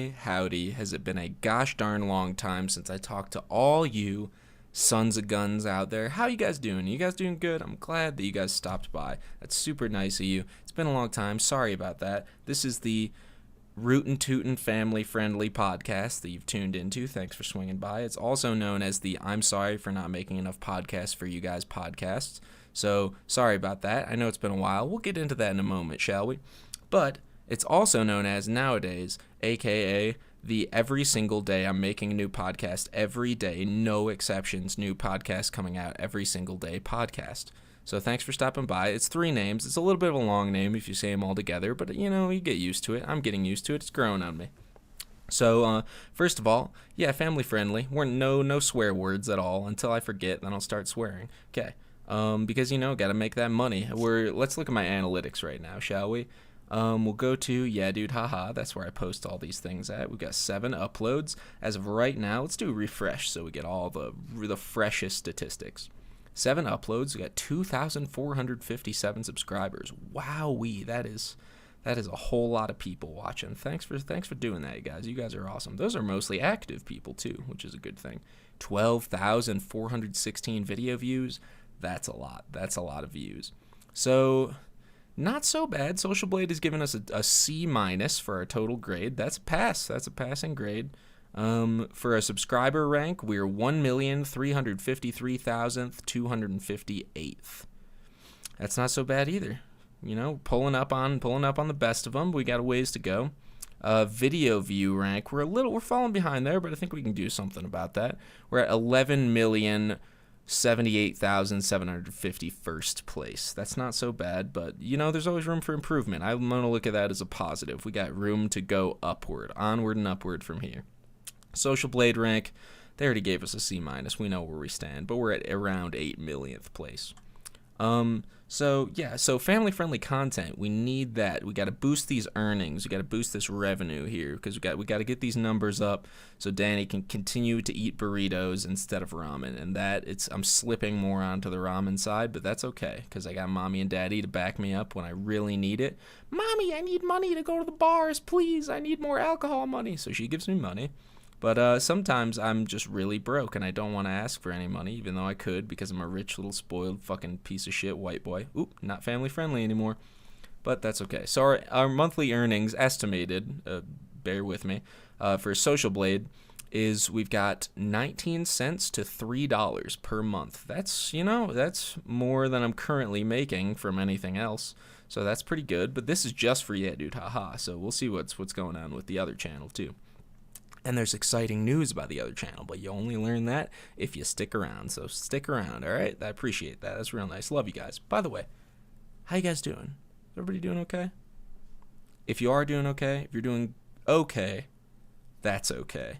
boy, howdy, has it been a gosh darn long time since I talked to all you sons of guns out there. How you guys doing? You guys doing good? I'm glad that you guys stopped by. That's super nice of you. It's been a long time. Sorry about that. This is the Rootin' Tootin' Family Friendly podcast that you've tuned into. Thanks for swinging by. It's also known as the I'm Sorry for Not Making Enough Podcasts for You Guys podcasts. So, sorry about that. I know it's been a while. We'll get into that in a moment, shall we? But it's also known as nowadays, aka the every single day I'm making a new podcast every day, no exceptions, new podcast coming out every single day podcast. So thanks for stopping by. It's 3 names. It's a little bit of a long name if you say them all together, but you get used to it. I'm getting used to it. It's growing on me. So first of all, yeah, family friendly. We're no swear words at all until I forget, then I'll start swearing. Okay. Because got to make that money. Let's look at my analytics right now, shall we? We'll go to Yeah Dude Haha. That's where I post all these things at. We've got 7 uploads as of right now. Let's do a refresh so we get all the freshest statistics. 7 uploads. We got 2,457 subscribers. Wowee, that is a whole lot of people watching. Thanks for doing that, guys. You guys are awesome. Those are mostly active people too, which is a good thing. 12,416 video views. That's a lot. That's a lot of views. So not so bad. Social Blade has given us a C- for our total grade. That's a pass. That's a passing grade. For a subscriber rank, we're 1,353,258th. That's not so bad either. Pulling up on the best of them. We got a ways to go. Video view rank, we're falling behind there, but I think we can do something about that. We're at 11,078,751st place. That's not so bad, but there's always room for improvement. I'm going to look at that as a positive. We got room to go upward, onward and upward from here. Social Blade rank, they already gave us a C-. We know where we stand, but we're at around 8 millionth place. So family-friendly content, we need that. We got to boost these earnings. We got to boost this revenue here because we got to get these numbers up so Danny can continue to eat burritos instead of ramen. And I'm slipping more onto the ramen side, but that's okay because I got mommy and daddy to back me up when I really need it. Mommy, I need money to go to the bars, please. I need more alcohol money. So she gives me money. But sometimes I'm just really broke and I don't want to ask for any money, even though I could because I'm a rich little spoiled fucking piece of shit white boy. Oop, not family friendly anymore. But that's okay. So our monthly earnings estimated, bear with me, for Social Blade is we've got 19 cents to $3 per month. That's more than I'm currently making from anything else. So that's pretty good. But this is just for Yeah Dude Haha. So we'll see what's going on with the other channel too. And there's exciting news about the other channel, but you only learn that if you stick around. So stick around, all right? I appreciate that. That's real nice. Love you guys. By the way, how you guys doing? Everybody doing okay? If you are doing okay, if you're doing okay, that's okay.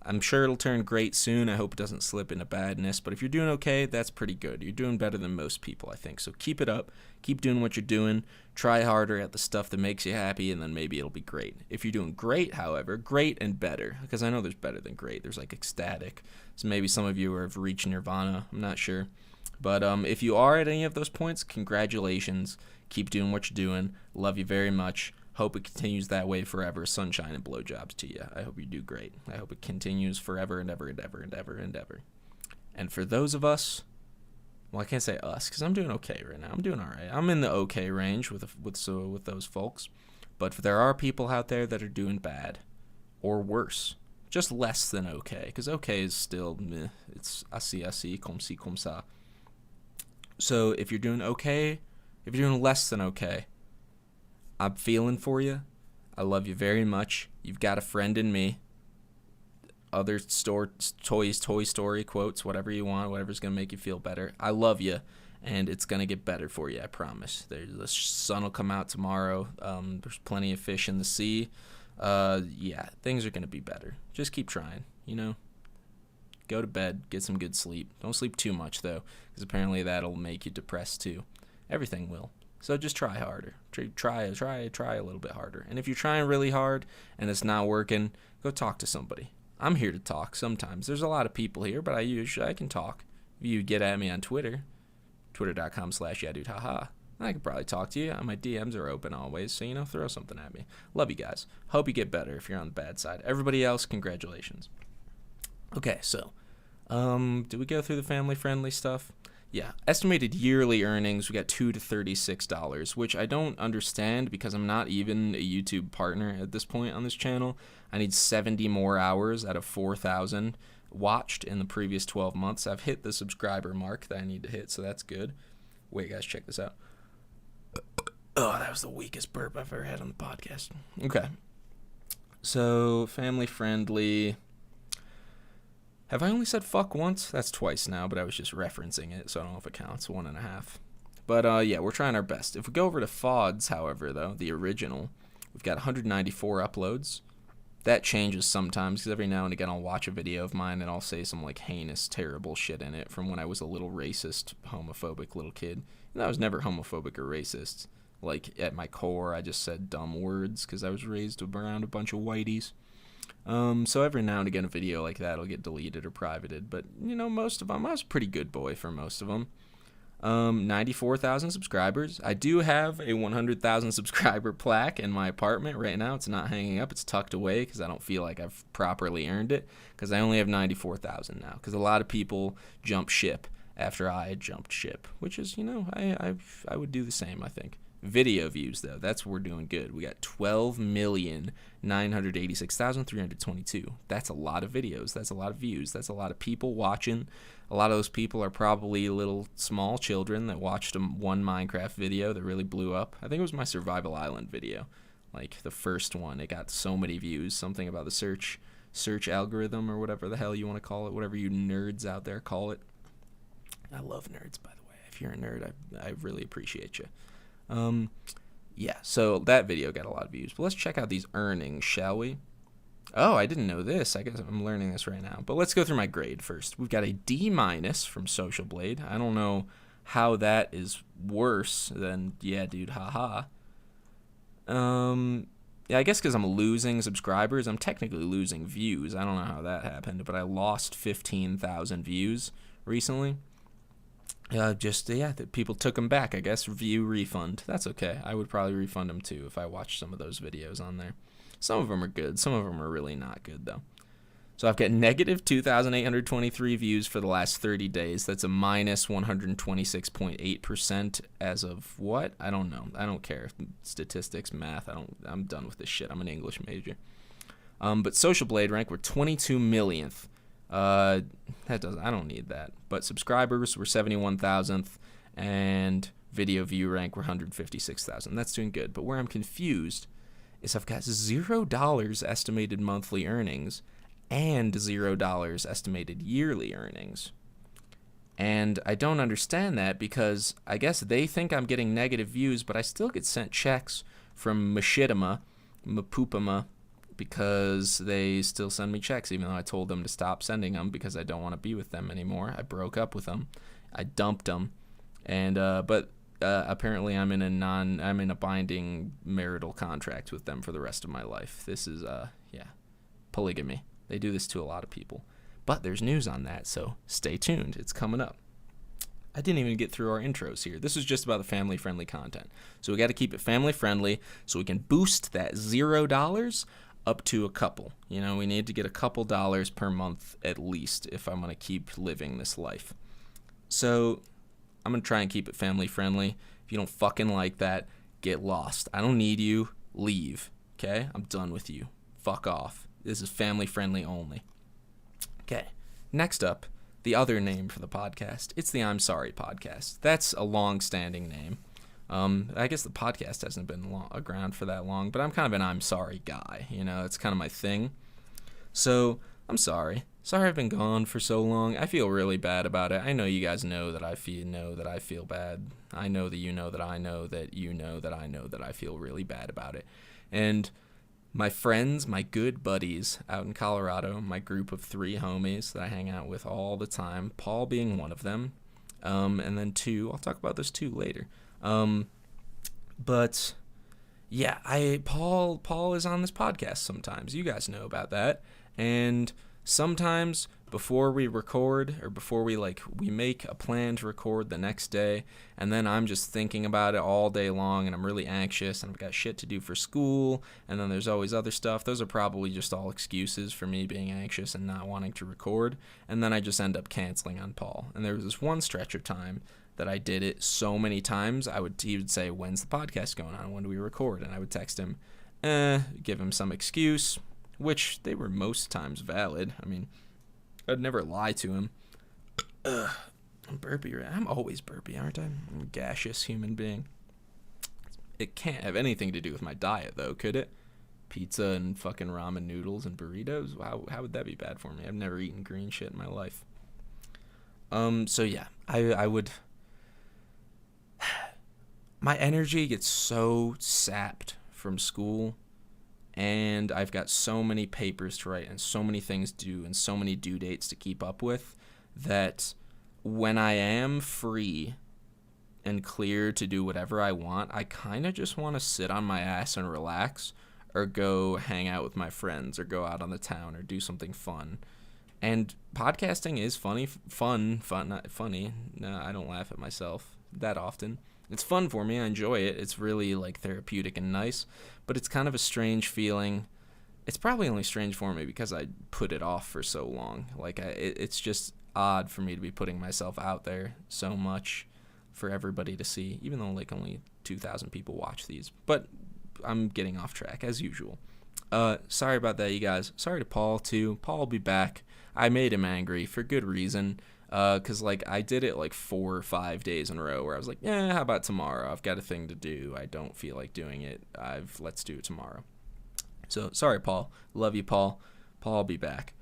I'm sure it'll turn great soon. I hope it doesn't slip into badness. But if you're doing okay, that's pretty good. You're doing better than most people, I think. So keep it up. Keep doing what you're doing. Try harder at the stuff that makes you happy, and then maybe it'll be great. If you're doing great, however, great and better, because I know there's better than great. There's like ecstatic. So maybe some of you have reached nirvana. I'm not sure. But if you are at any of those points, congratulations. Keep doing what you're doing. Love you very much. Hope it continues that way forever. Sunshine and blowjobs to you. I hope you do great. I hope it continues forever and ever and ever and ever and ever. And for those of us, well, I can't say us because I'm doing okay right now. I'm doing all right. I'm in the okay range with those folks. But there are people out there that are doing bad or worse, just less than okay. Because okay is still meh. It's asi, comme ci, comme ça. So if you're doing okay, if you're doing less than okay, I'm feeling for you. I love you very much. You've got a friend in me. Other Toy Story quotes, whatever you want, whatever's going to make you feel better. I love you, and it's going to get better for you, I promise. The sun will come out tomorrow. There's plenty of fish in the sea. Things are going to be better. Just keep trying, Go to bed, get some good sleep. Don't sleep too much, though, because apparently that'll make you depressed, too. Everything will. So just try harder. Try a little bit harder. And if you're trying really hard and it's not working, go talk to somebody. I'm here to talk sometimes. There's a lot of people here, but I can talk. If you get at me on Twitter, twitter.com/yeahdudehaha. I could probably talk to you. My DMs are open always, so, throw something at me. Love you guys. Hope you get better if you're on the bad side. Everybody else, congratulations. Okay, so, did we go through the family-friendly stuff? Yeah, estimated yearly earnings, we got $2 to $36, which I don't understand because I'm not even a YouTube partner at this point on this channel. I need 70 more hours out of 4,000 watched in the previous 12 months. I've hit the subscriber mark that I need to hit, so that's good. Wait, guys, check this out. Oh, that was the weakest burp I've ever had on the podcast. Okay. So, family-friendly. Have I only said fuck once? That's twice now, but I was just referencing it, so I don't know if it counts. 1.5. But, yeah, we're trying our best. If we go over to FAWDs, however, though, the original, we've got 194 uploads. That changes sometimes, because every now and again I'll watch a video of mine and I'll say some, heinous, terrible shit in it from when I was a little racist, homophobic little kid. And I was never homophobic or racist. At my core, I just said dumb words because I was raised around a bunch of whiteys. So every now and again a video like that will get deleted or privated. But, most of them, I was a pretty good boy for most of them. 94,000 subscribers. I do have a 100,000 subscriber plaque in my apartment right now. It's not hanging up. It's tucked away because I don't feel like I've properly earned it because I only have 94,000 now because a lot of people jump ship after I jumped ship, which is, I would do the same, I think. Video views, though, that's where we're doing good. We got 12,986,322. That's a lot of videos. That's a lot of views. That's a lot of people watching. A lot of those people are probably little small children that watched one Minecraft video that really blew up. I think it was my Survival Island video, the first one. It got so many views. Something about the search algorithm or whatever the hell you want to call it, whatever you nerds out there call it. I love nerds, by the way. If you're a nerd, I really appreciate you. Yeah, so that video got a lot of views. But let's check out these earnings, shall we? Oh, I didn't know this. I guess I'm learning this right now. But let's go through my grade first. We've got a D- from Social Blade. I don't know how that is worse than, yeah, dude, haha. Yeah, I guess because I'm losing subscribers. I'm technically losing views. I don't know how that happened, but I lost 15,000 views recently. That people took them back, I guess. View refund. That's okay. I would probably refund them too if I watched some of those videos on there. Some of them are good. Some of them are really not good, though. So I've got negative 2,823 views for the last 30 days. That's a minus 126.8% as of what? I don't know. I don't care. Statistics, math. I'm done with this shit. I'm an English major. But Social Blade rank, we're 22 millionth. I don't need that. But subscribers were 71,000th, and video view rank were 156,000. That's doing good. But where I'm confused is I've got $0 estimated monthly earnings and $0 estimated yearly earnings. And I don't understand that because I guess they think I'm getting negative views, but I still get sent checks from Mapupama, because they still send me checks, even though I told them to stop sending them because I don't want to be with them anymore. I broke up with them. I dumped them. And but apparently I'm in a binding marital contract with them for the rest of my life. This is polygamy. They do this to a lot of people. But there's news on that, so stay tuned. It's coming up. I didn't even get through our intros here. This is just about the family-friendly content. So we got to keep it family-friendly so we can boost that $0 up to a couple. We need to get a couple dollars per month at least if I'm going to keep living this life. So I'm going to try and keep it family-friendly. If you don't fucking like that, get lost. I don't need you. Leave. Okay? I'm done with you. Fuck off. This is family-friendly only. Okay. Next up, the other name for the podcast. It's the I'm Sorry podcast. That's a long-standing name. I guess the podcast hasn't been around for that long, but I'm kind of an I'm sorry guy. It's kind of my thing. So I'm sorry. Sorry I've been gone for so long. I feel really bad about it. I know you guys know that I feel bad. I know that you know that I know that you know that I know that I feel really bad about it. And my friends, my good buddies out in Colorado, my group of 3 homies that I hang out with all the time, Paul being one of them, and then 2, I'll talk about those 2 later. But yeah, Paul is on this podcast sometimes. You guys know about that. And sometimes before we record, or before we make a plan to record the next day, and then I'm just thinking about it all day long, and I'm really anxious, and I've got shit to do for school, and then there's always other stuff. Those are probably just all excuses for me being anxious and not wanting to record, and then I just end up canceling on Paul. And there was this one stretch of time that I did it so many times. He would say, "When's the podcast going on? When do we record?" And I would text him, give him some excuse, which they were most times valid. I mean, I'd never lie to him. I'm burpy. I'm always burpy, aren't I? I'm a gaseous human being. It can't have anything to do with my diet, though, could it? Pizza and fucking ramen noodles and burritos? How would that be bad for me? I've never eaten green shit in my life. So yeah, I would... My energy gets so sapped from school, and I've got so many papers to write and so many things to do and so many due dates to keep up with, that when I am free and clear to do whatever I want, I kind of just want to sit on my ass and relax, or go hang out with my friends, or go out on the town, or do something fun. And podcasting is not funny. No, I don't laugh at myself that often. It's fun for me. I enjoy it. It's really therapeutic and nice, but it's kind of a strange feeling. It's probably only strange for me because I put it off for so long. It's just odd for me to be putting myself out there so much for everybody to see, even though only 2,000 people watch these. But I'm getting off track as usual. Sorry about that, you guys. Sorry to Paul too. Paul will be back. I made him angry for good reason. Because I did it 4 or 5 days in a row where I was like, yeah, how about tomorrow? I've got a thing to do. I don't feel like doing it. Let's do it tomorrow. So sorry, Paul. Love you, Paul. Paul will be back.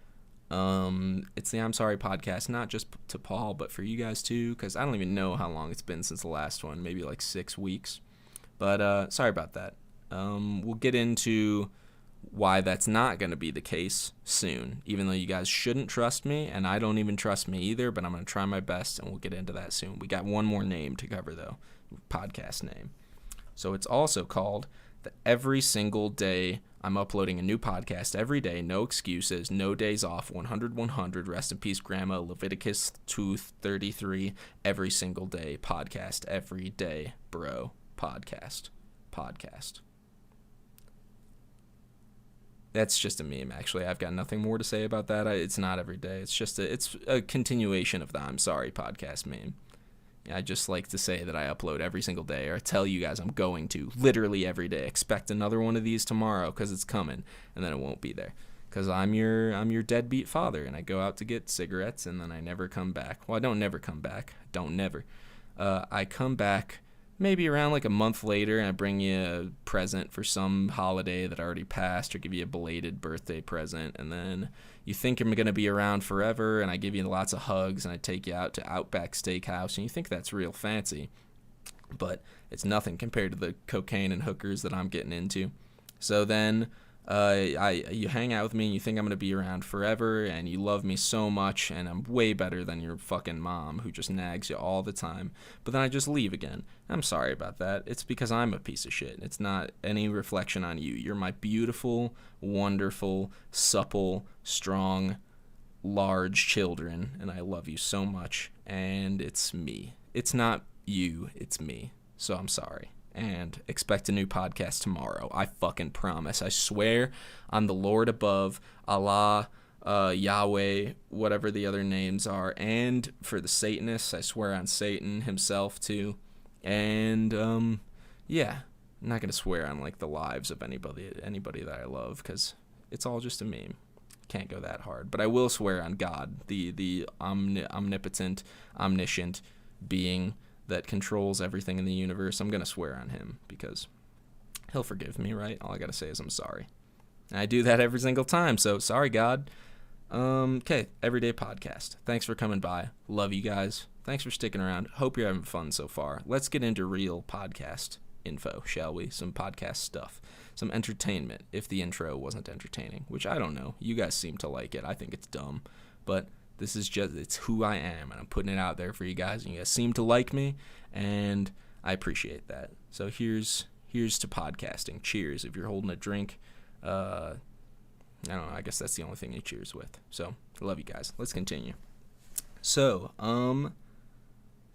It's the I'm Sorry podcast, not just to Paul, but for you guys too, because I don't even know how long it's been since the last one, maybe 6 weeks. But sorry about that. We'll get into why that's not going to be the case soon, even though you guys shouldn't trust me, and I don't even trust me either, but I'm going to try my best, and we'll get into that soon. We got one more name to cover, though, podcast name. So it's also called the Every Single Day. I'm uploading a new podcast every day, no excuses, no days off, 100, rest in peace, Grandma, Leviticus 2:33, every single day podcast, every day, bro, podcast. That's just a meme, actually. I've got nothing more to say about that. It's not every day. It's a continuation of the I'm Sorry podcast meme. I just like to say that I upload every single day, or tell you guys I'm going to, literally every day. Expect another one of these tomorrow, because it's coming, and then it won't be there. Because I'm your deadbeat father, and I go out to get cigarettes, and then I never come back. Well, I don't never come back. I come back maybe around a month later, and I bring you a present for some holiday that already passed, or give you a belated birthday present, and then you think I'm going to be around forever, and I give you lots of hugs, and I take you out to Outback Steakhouse, and you think that's real fancy, but it's nothing compared to the cocaine and hookers that I'm getting into. So then you hang out with me, and you think I'm going to be around forever, and you love me so much, and I'm way better than your fucking mom, who just nags you all the time. But then I just leave again. I'm sorry about that. It's because I'm a piece of shit. It's not any reflection on you. You're my beautiful, wonderful, supple, strong, large children, and I love you so much. And it's me. It's not you, it's me. So I'm sorry. And expect a new podcast tomorrow. I fucking promise. I swear on the Lord above, Allah, Yahweh, whatever the other names are, and for the Satanists, I swear on Satan himself too. And yeah, I'm not gonna swear on the lives of anybody that I love, because it's all just a meme. Can't go that hard. But I will swear on God, the omnipotent, omniscient being that controls everything in the universe. I'm going to swear on him, because he'll forgive me, right? All I got to say is I'm sorry. And I do that every single time, so sorry, God. Okay, everyday podcast. Thanks for coming by. Love you guys. Thanks for sticking around. Hope you're having fun so far. Let's get into real podcast info, shall we? Some podcast stuff. Some entertainment, if the intro wasn't entertaining, which I don't know. You guys seem to like it. I think it's dumb, but this is it's who I am, and I'm putting it out there for you guys, and you guys seem to like me, and I appreciate that. So here's to podcasting. Cheers. If you're holding a drink, I don't know, I guess that's the only thing he cheers with. So, I love you guys. Let's continue. So,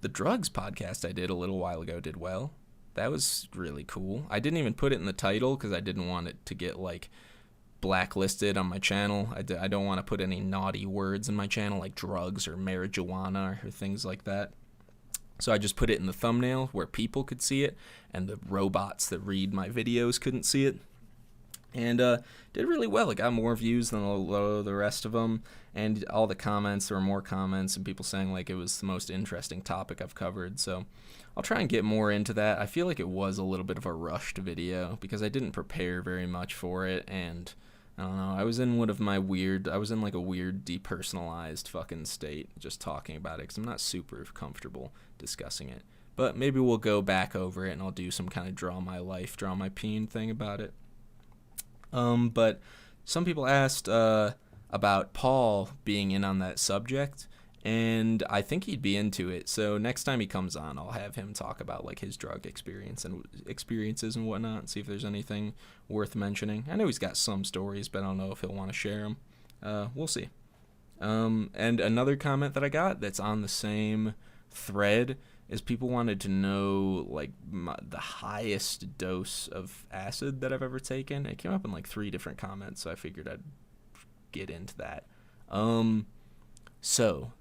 the drugs podcast I did a little while ago did well. That was really cool. I didn't even put it in the title because I didn't want it to get, like, blacklisted on my channel. I don't want to put any naughty words in my channel, like drugs or marijuana or things like that. So I just put it in the thumbnail where people could see it, and the robots that read my videos couldn't see it. And did really well. It got more views than the rest of them, and all the comments, there were more comments and people saying like it was the most interesting topic I've covered. So I'll try and get more into that. I feel like it was a little bit of a rushed video because I didn't prepare very much for it, and I don't know, I was in like a weird depersonalized fucking state just talking about it because I'm not super comfortable discussing it. But maybe we'll go back over it and I'll do some kind of draw my peen thing about it. But some people asked about Paul being in on that subject, and I think he'd be into it. So next time he comes on, I'll have him talk about like his drug experiences and whatnot, and see if there's anything worth mentioning. I know he's got some stories, but I don't know if he'll want to share them. We'll see. And another comment that I got that's on the same thread is people wanted to know like the highest dose of acid that I've ever taken. It came up in like 3 different comments, so I figured I'd get into that. So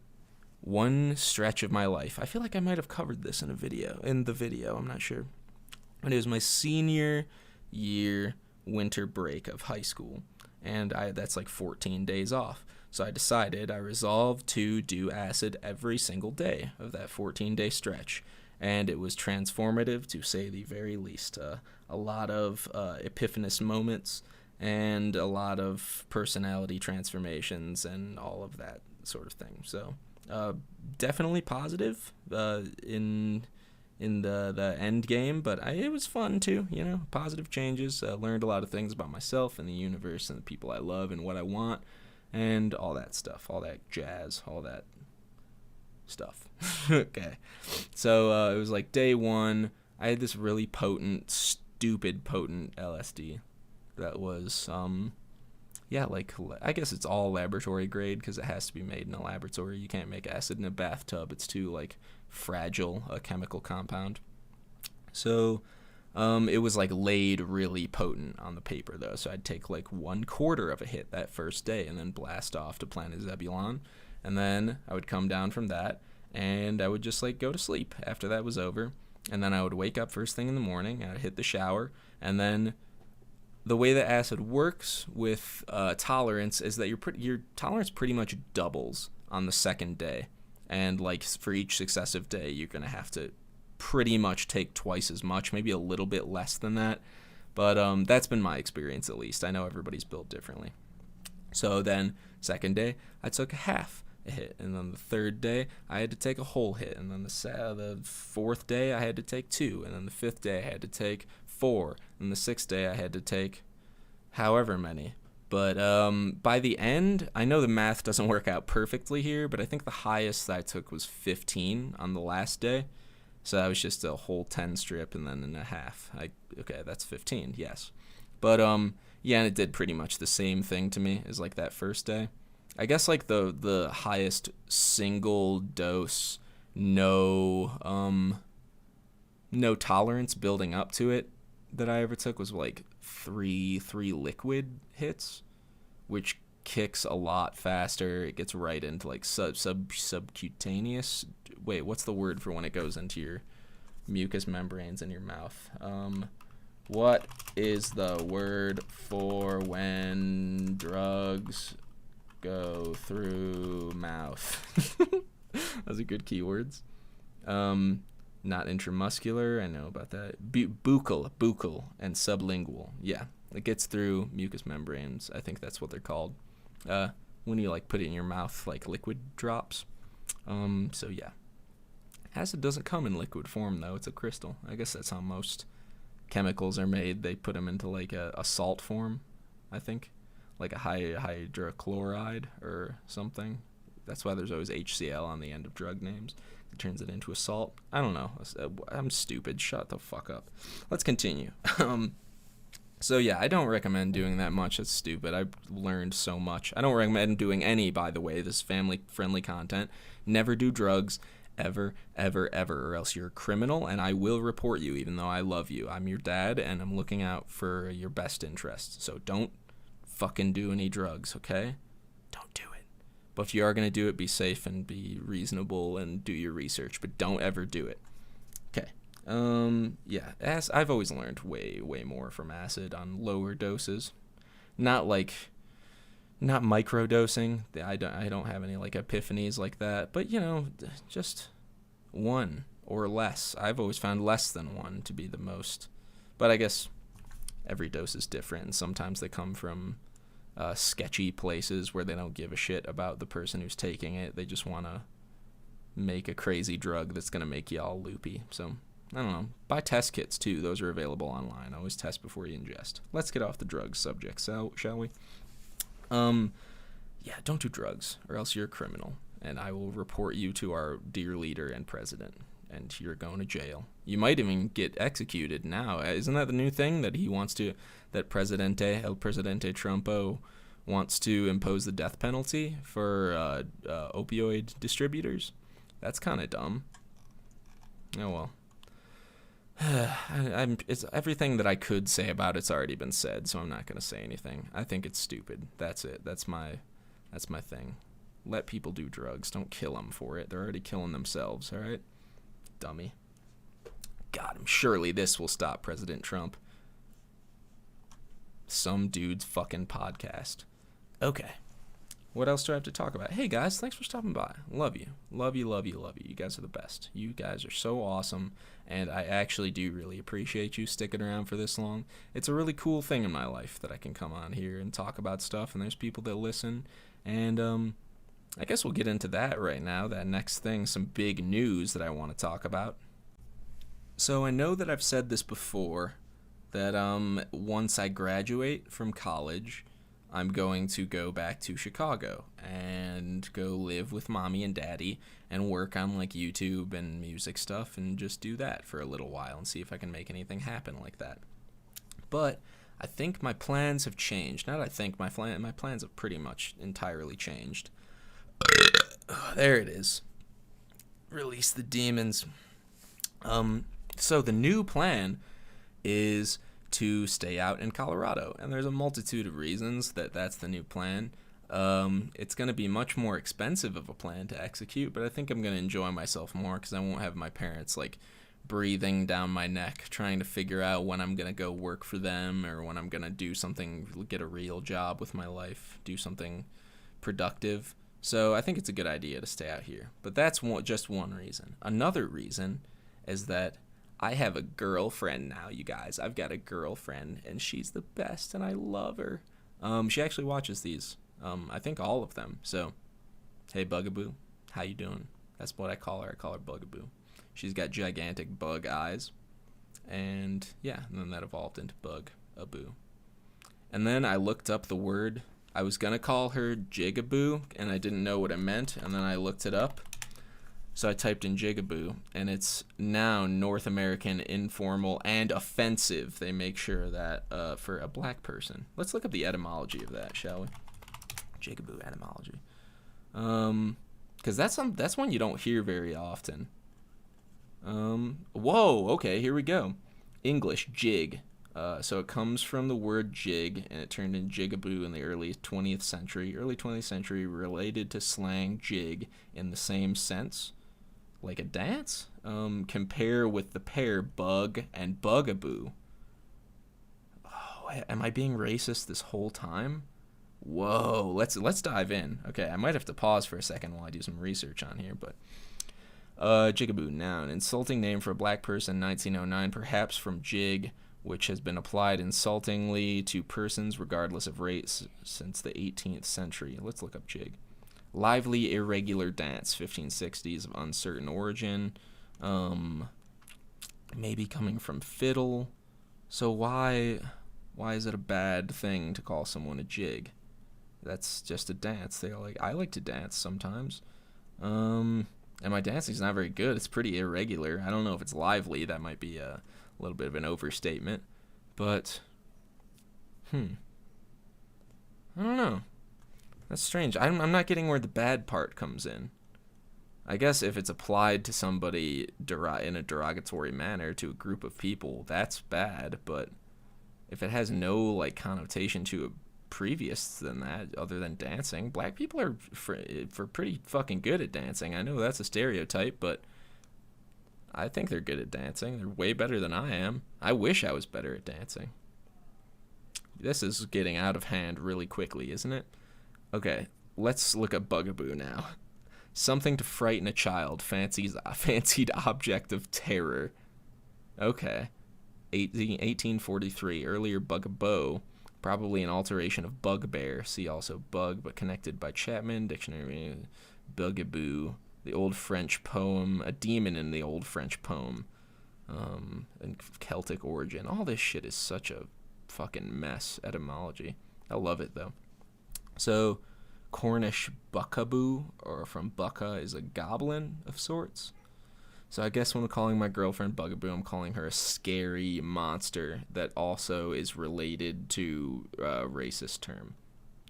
one stretch of my life, I feel like I might have covered this in the video, I'm not sure. But it was my senior year winter break of high school, and that's like 14 days off. So I resolved to do acid every single day of that 14-day stretch, and it was transformative to say the very least. A lot of epiphanous moments and a lot of personality transformations and all of that sort of thing. So definitely positive in the end game, but it was fun too, positive changes. Learned a lot of things about myself and the universe and the people I love and what I want. And all that stuff, all that jazz, all that stuff. Okay. So it was like day 1. I had this really stupid potent LSD that was, I guess it's all laboratory grade because it has to be made in a laboratory. You can't make acid in a bathtub. It's too, fragile a chemical compound. So it was laid really potent on the paper though, so I'd take 1/4 of a hit that first day and then blast off to Planet Zebulon, and then I would come down from that and I would just go to sleep after that was over, and then I would wake up first thing in the morning and I'd hit the shower, and then the way that acid works with tolerance is that your tolerance pretty much doubles on the second day, and for each successive day you're gonna have to pretty much take twice as much, maybe a little bit less than that, but that's been my experience at least. I know everybody's built differently. So then second day I took half a hit, and then the third day I had to take a whole hit, and then the fourth day I had to take 2, and then the fifth day I had to take 4, and the sixth day I had to take however many. But by the end, I know the math doesn't work out perfectly here, but I think the highest that I took was 15 on the last day. So that was just a whole 10 strip and then a half. Okay, that's 15, yes. But, yeah, and it did pretty much the same thing to me as, that first day. I guess, the highest single dose, no tolerance building up to it that I ever took was, 3 liquid hits, which kicks a lot faster. It gets right into subcutaneous. Wait, what's the word for when it goes into your mucous membranes in your mouth? What is the word for when drugs go through mouth? Those are good keywords. Not intramuscular, I know about that. Buccal and sublingual. Yeah, it gets through mucous membranes. I think that's what they're called. When you put it in your mouth, liquid drops. So yeah, acid doesn't come in liquid form though. It's a crystal. I guess that's how most chemicals are made. They put them into a salt form, I think, a hydrochloride or something. That's why there's always HCl on the end of drug names. It turns it into a salt. I don't know. I'm stupid. Shut the fuck up. Let's continue. So yeah, I don't recommend doing that much. It's stupid. I've learned so much. I don't recommend doing any, by the way. This is family-friendly content. Never do drugs, ever, ever, ever, or else you're a criminal, and I will report you, even though I love you. I'm your dad, and I'm looking out for your best interests. So don't fucking do any drugs, okay? Don't do it. But if you are gonna do it, be safe and be reasonable and do your research. But don't ever do it. Okay. Yeah, I've always learned way more from acid on lower doses. Not microdosing. I don't have any like epiphanies like that, but just one or less. I've always found less than one to be the most. But I guess every dose is different, and sometimes they come from sketchy places where they don't give a shit about the person who's taking it. They just want to make a crazy drug that's going to make you all loopy. So I don't know. Buy test kits, too. Those are available online. Always test before you ingest. Let's get off the drugs subject, shall we? Yeah, don't do drugs, or else you're a criminal, and I will report you to our dear leader and president, and you're going to jail. You might even get executed now. Isn't that the new thing that that El Presidente Trumpo wants to impose the death penalty for opioid distributors? That's kind of dumb. Oh, well. It's everything that I could say about it's already been said, so I'm not going to say anything. I think it's stupid. That's it. That's my thing. Let people do drugs. Don't kill them for it. They're already killing themselves, all right? Dummy. God, surely this will stop President Trump. Some dude's fucking podcast. Okay. What else do I have to talk about? Hey, guys, thanks for stopping by. Love you. Love you, love you, love you. You guys are the best. You guys are so awesome, and I actually do really appreciate you sticking around for this long. It's a really cool thing in my life that I can come on here and talk about stuff, and there's people that listen, and I guess we'll get into that right now, that next thing, some big news that I want to talk about. So I know that I've said this before, that once I graduate from college, I'm going to go back to Chicago and go live with mommy and daddy and work on like YouTube and music stuff and just do that for a little while and see if I can make anything happen like that. But I think my plans have changed. Not I think, my plans have pretty much entirely changed. There it is. Release the demons. So the new plan is to stay out in Colorado, and there's a multitude of reasons that's the new plan. It's going to be much more expensive of a plan to execute, but I think I'm going to enjoy myself more because I won't have my parents like breathing down my neck trying to figure out when I'm going to go work for them or when I'm going to do something, get a real job with my life, do something productive. So I think it's a good idea to stay out here, but that's just one reason. Another reason is that I have a girlfriend now, you guys. I've got a girlfriend, and she's the best, and I love her. She actually watches these. I think all of them. So, hey, Bugaboo, how you doing? That's what I call her. I call her Bugaboo. She's got gigantic bug eyes, and yeah, and then that evolved into Bug-a-boo. And then I looked up the word. I was gonna call her Jigaboo, and I didn't know what it meant, and then I looked it up. So I typed in Jigaboo, and it's now North American, informal, and offensive. They make sure that for a black person. Let's look up the etymology of that, shall we? Jigaboo etymology. Because that's one you don't hear very often. Whoa, okay, here we go. English, jig. So it comes from the word jig, and it turned into jigaboo in the early 20th century, related to slang jig in the same sense. Like a dance? Compare with the pair bug and bugaboo. Oh, am I being racist this whole time? Whoa, let's dive in. Okay, I might have to pause for a second while I do some research on here, but jigaboo, noun, insulting name for a black person, 1909, perhaps from jig, which has been applied insultingly to persons regardless of race since the 18th century. Let's look up jig. Lively, irregular dance, 1560s, of uncertain origin, maybe coming from fiddle. So why is it a bad thing to call someone a jig? That's just a dance. I like to dance sometimes. And my dancing's not very good. It's pretty irregular. I don't know if it's lively. That might be a little bit of an overstatement. But I don't know. That's strange. I'm not getting where the bad part comes in. I guess if it's applied to somebody in a derogatory manner to a group of people, that's bad. But if it has no like connotation to a previous than that, other than dancing, black people are for pretty fucking good at dancing. I know that's a stereotype, but I think they're good at dancing. They're way better than I am. I wish I was better at dancing. This is getting out of hand really quickly, isn't it? Okay, let's look at bugaboo now. Something to frighten a child, fancied object of terror. Okay. 1843, earlier bugaboo, probably an alteration of bugbear. See also bug, but connected by Chapman, dictionary, bugaboo, the old French poem, a demon in the old French poem, and Celtic origin. All this shit is such a fucking mess, etymology. I love it, though. So, Cornish buckaboo, or from bucka, is a goblin of sorts. So I guess when I'm calling my girlfriend bugaboo, I'm calling her a scary monster that also is related to a racist term.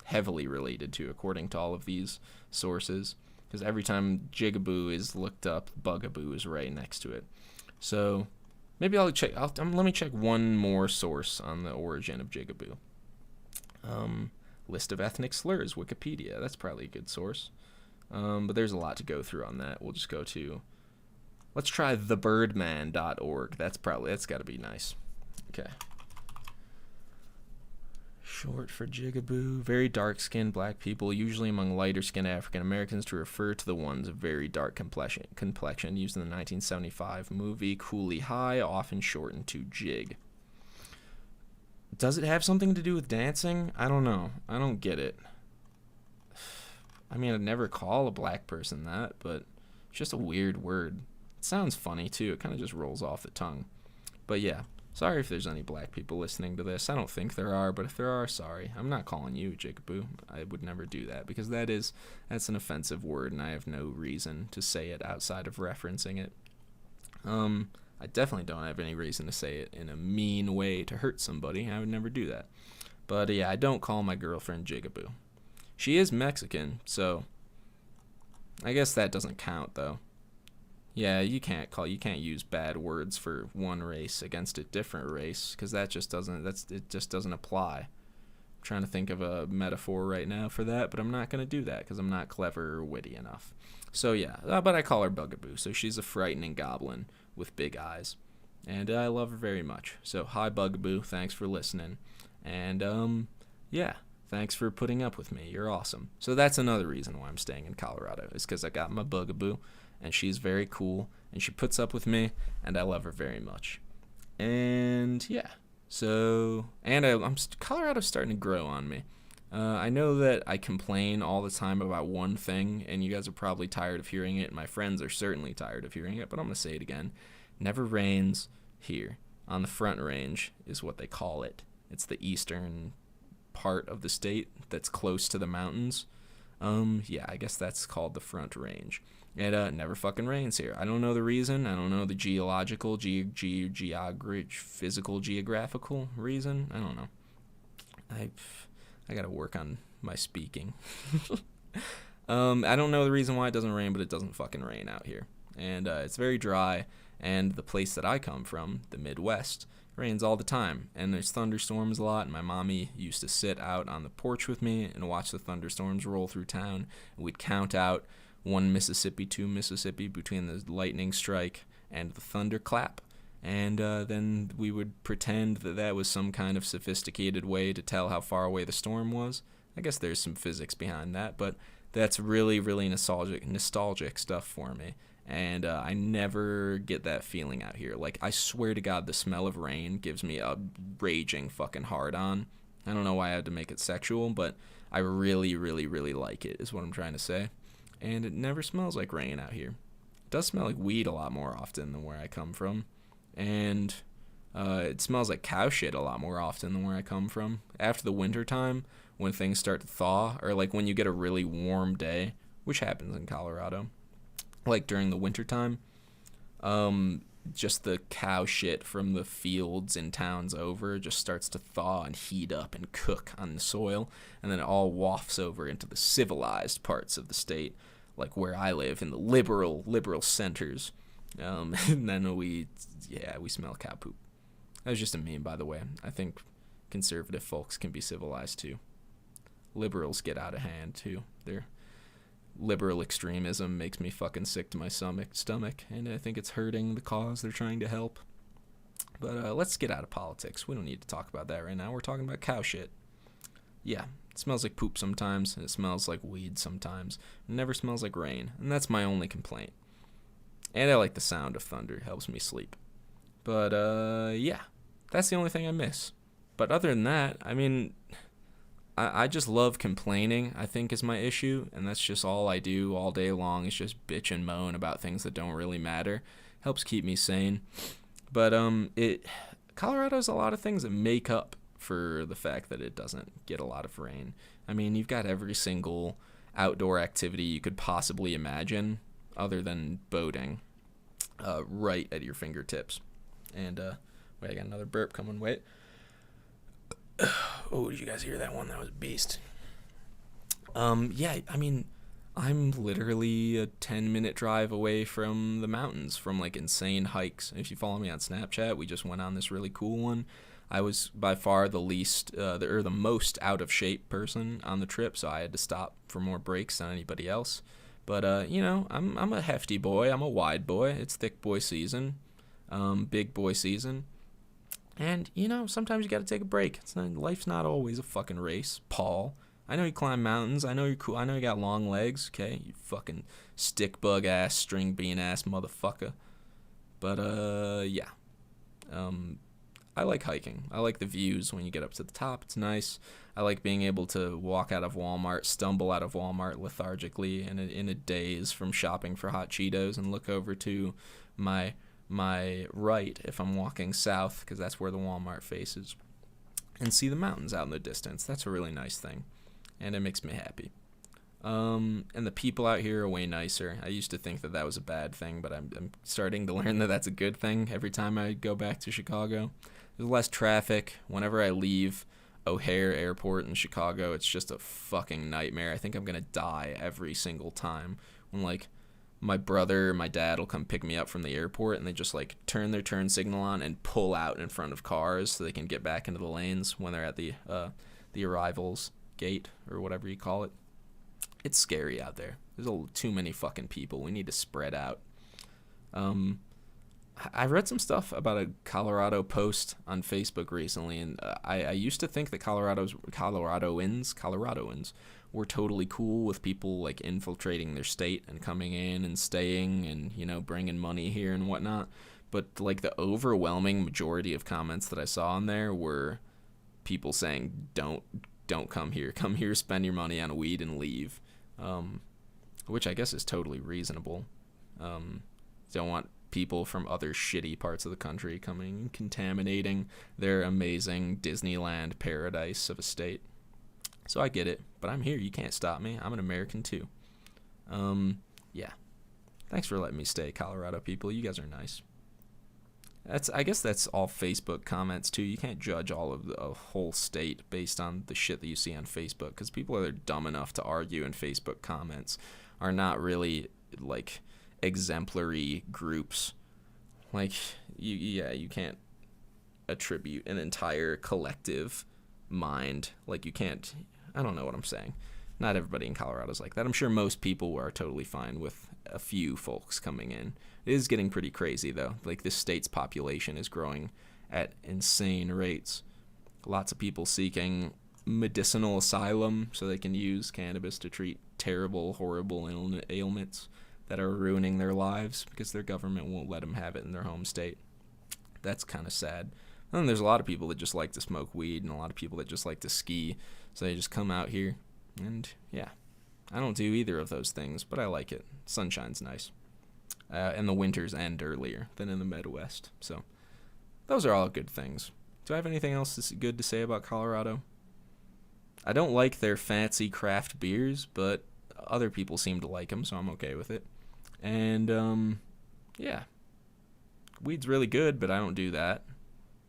Heavily related to, according to all of these sources. Because every time jigaboo is looked up, bugaboo is right next to it. So maybe I'll check. Let me check one more source on the origin of jigaboo. List of ethnic slurs, Wikipedia. That's probably a good source. But there's a lot to go through on that. We'll just go to... Let's try thebirdman.org. That's got to be nice. Okay. Short for jigaboo. Very dark-skinned black people, usually among lighter-skinned African Americans, to refer to the ones of very dark complexion used in the 1975 movie Cooley High, often shortened to jig. Does it have something to do with dancing? I don't know. I don't get it. I mean, I'd never call a black person that, but it's just a weird word. It sounds funny, too. It kind of just rolls off the tongue. But yeah, sorry if there's any black people listening to this. I don't think there are, but if there are, sorry. I'm not calling you jigaboo. I would never do that, because that's an offensive word, and I have no reason to say it outside of referencing it. I definitely don't have any reason to say it in a mean way to hurt somebody. I would never do that. But yeah, I don't call my girlfriend jigaboo. She is Mexican, so I guess that doesn't count, though. Yeah, you can't use bad words for one race against a different race, because it just doesn't apply. I'm trying to think of a metaphor right now for that, but I'm not going to do that because I'm not clever or witty enough. So yeah, but I call her bugaboo. So she's a frightening goblin with big eyes, and I love her very much. So hi bugaboo, thanks for listening, and yeah, thanks for putting up with me. You're awesome. So that's another reason why I'm staying in Colorado, is because I got my bugaboo, and she's very cool, and she puts up with me, and I love her very much. And yeah, so Colorado's starting to grow on me. I know that I complain all the time about one thing, and you guys are probably tired of hearing it, and my friends are certainly tired of hearing it, but I'm going to say it again. Never rains here. On the Front Range is what they call it. It's the eastern part of the state that's close to the mountains. Yeah, I guess that's called the Front Range. It never fucking rains here. I don't know the reason. I don't know the geological, physical, geographical reason. I don't know. I gotta work on my speaking. I don't know the reason why it doesn't rain, but it doesn't fucking rain out here. And it's very dry, and the place that I come from, the Midwest, rains all the time. And there's thunderstorms a lot, and my mommy used to sit out on the porch with me and watch the thunderstorms roll through town. And we'd count out 1 Mississippi, 2 Mississippi between the lightning strike and the thunderclap. And then we would pretend that was some kind of sophisticated way to tell how far away the storm was. I guess there's some physics behind that, but that's really, really nostalgic stuff for me. And I never get that feeling out here. Like, I swear to God, the smell of rain gives me a raging fucking hard-on. I don't know why I had to make it sexual, but I really, really, really like it, is what I'm trying to say. And it never smells like rain out here. It does smell like weed a lot more often than where I come from. And it smells like cow shit a lot more often than where I come from. After the winter time, when things start to thaw, or like when you get a really warm day, which happens in Colorado, like during the winter time, just the cow shit from the fields in towns over just starts to thaw and heat up and cook on the soil, and then it all wafts over into the civilized parts of the state, like where I live in the liberal centers. And then we smell cow poop. That was just a meme, by the way. I think conservative folks can be civilized too. Liberals get out of hand too. Their liberal extremism makes me fucking sick to my stomach, and I think it's hurting the cause they're trying to help. But let's get out of politics. We don't need to talk about that right now. We're talking about cow shit. Yeah, it smells like poop sometimes, and it smells like weed sometimes. It never smells like rain, and that's my only complaint. And I like the sound of thunder. It helps me sleep. But, yeah, that's the only thing I miss. But other than that, I mean, I just love complaining, I think, is my issue. And that's just all I do all day long is just bitch and moan about things that don't really matter. Helps keep me sane. But Colorado's a lot of things that make up for the fact that it doesn't get a lot of rain. I mean, you've got every single outdoor activity you could possibly imagine, other than boating, right at your fingertips. And, wait, I got another burp coming, wait. Oh, did you guys hear that one? That was a beast. Yeah, I mean, I'm literally a 10-minute drive away from the mountains, from, like, insane hikes. If you follow me on Snapchat, we just went on this really cool one. I was by far the least, the most out-of-shape person on the trip, so I had to stop for more breaks than anybody else. But, you know, I'm a hefty boy. I'm a wide boy. It's thick boy season, big boy season. And, you know, sometimes you got to take a break. Life's not always a fucking race, Paul. I know you climb mountains. I know you're cool. I know you got long legs, okay? You fucking stick bug ass, string bean ass motherfucker. But, yeah. I like hiking. I like the views when you get up to the top. It's nice. I like being able to walk out of Walmart, stumble out of Walmart lethargically in a daze from shopping for hot Cheetos, and look over to my right if I'm walking south, because that's where the Walmart faces, and see the mountains out in the distance. That's a really nice thing, and it makes me happy. And the people out here are way nicer. I used to think that was a bad thing, but I'm starting to learn that that's a good thing every time I go back to Chicago. There's less traffic. Whenever I leave O'Hare Airport in Chicago, it's just a fucking nightmare. I think I'm gonna die every single time when, like, my brother or my dad will come pick me up from the airport, and they just, like, turn their turn signal on and pull out in front of cars so they can get back into the lanes when they're at the arrivals gate or whatever you call it. It's scary out there. There's too many fucking people. We need to spread out. I read some stuff about a Colorado post on Facebook recently, and I used to think that Coloradoans were totally cool with people, like, infiltrating their state and coming in and staying and, you know, bringing money here and whatnot. But, like, the overwhelming majority of comments that I saw on there were people saying, don't come here. Come here, spend your money on weed, and leave. Which I guess is totally reasonable. Don't want people from other shitty parts of the country coming and contaminating their amazing Disneyland paradise of a state. So I get it, but I'm here. You can't stop me. I'm an American too. Yeah. Thanks for letting me stay, Colorado people. You guys are nice. I guess that's all Facebook comments too. You can't judge all of the whole state based on the shit that you see on Facebook, because people that are dumb enough to argue in Facebook comments are not really, like, exemplary groups. Like, you can't attribute an entire collective mind. Like, you can't, I don't know what I'm saying. Not everybody in Colorado's like that. I'm sure most people are totally fine with a few folks coming in. It is getting pretty crazy, though. Like, this state's population is growing at insane rates. Lots of people seeking medicinal asylum so they can use cannabis to treat terrible, horrible ailments that are ruining their lives because their government won't let them have it in their home state. That's kind of sad. And then there's a lot of people that just like to smoke weed, and a lot of people that just like to ski, so they just come out here. And, yeah, I don't do either of those things, but I like it. Sunshine's nice. And the winters end earlier than in the Midwest. So those are all good things. Do I have anything else that's good to say about Colorado? I don't like their fancy craft beers, but other people seem to like them, so I'm okay with it. And, yeah. Weed's really good, but I don't do that.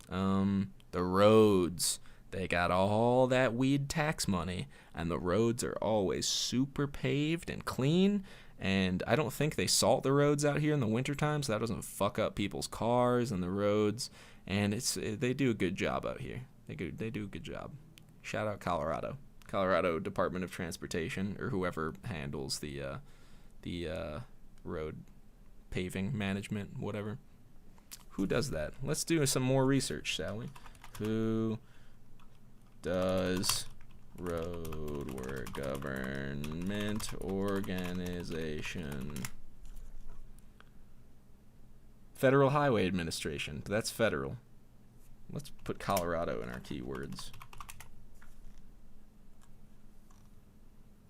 The roads. They got all that weed tax money, and the roads are always super paved and clean, and I don't think they salt the roads out here in the wintertime, so that doesn't fuck up people's cars and the roads, and they do a good job out here. They do a good job. Shout out Colorado Department of Transportation, or whoever handles the road paving management, whatever. Who does that? Let's do some more research, shall we? Who does road work? Government organization. Federal Highway Administration. That's federal. Let's put Colorado in our keywords.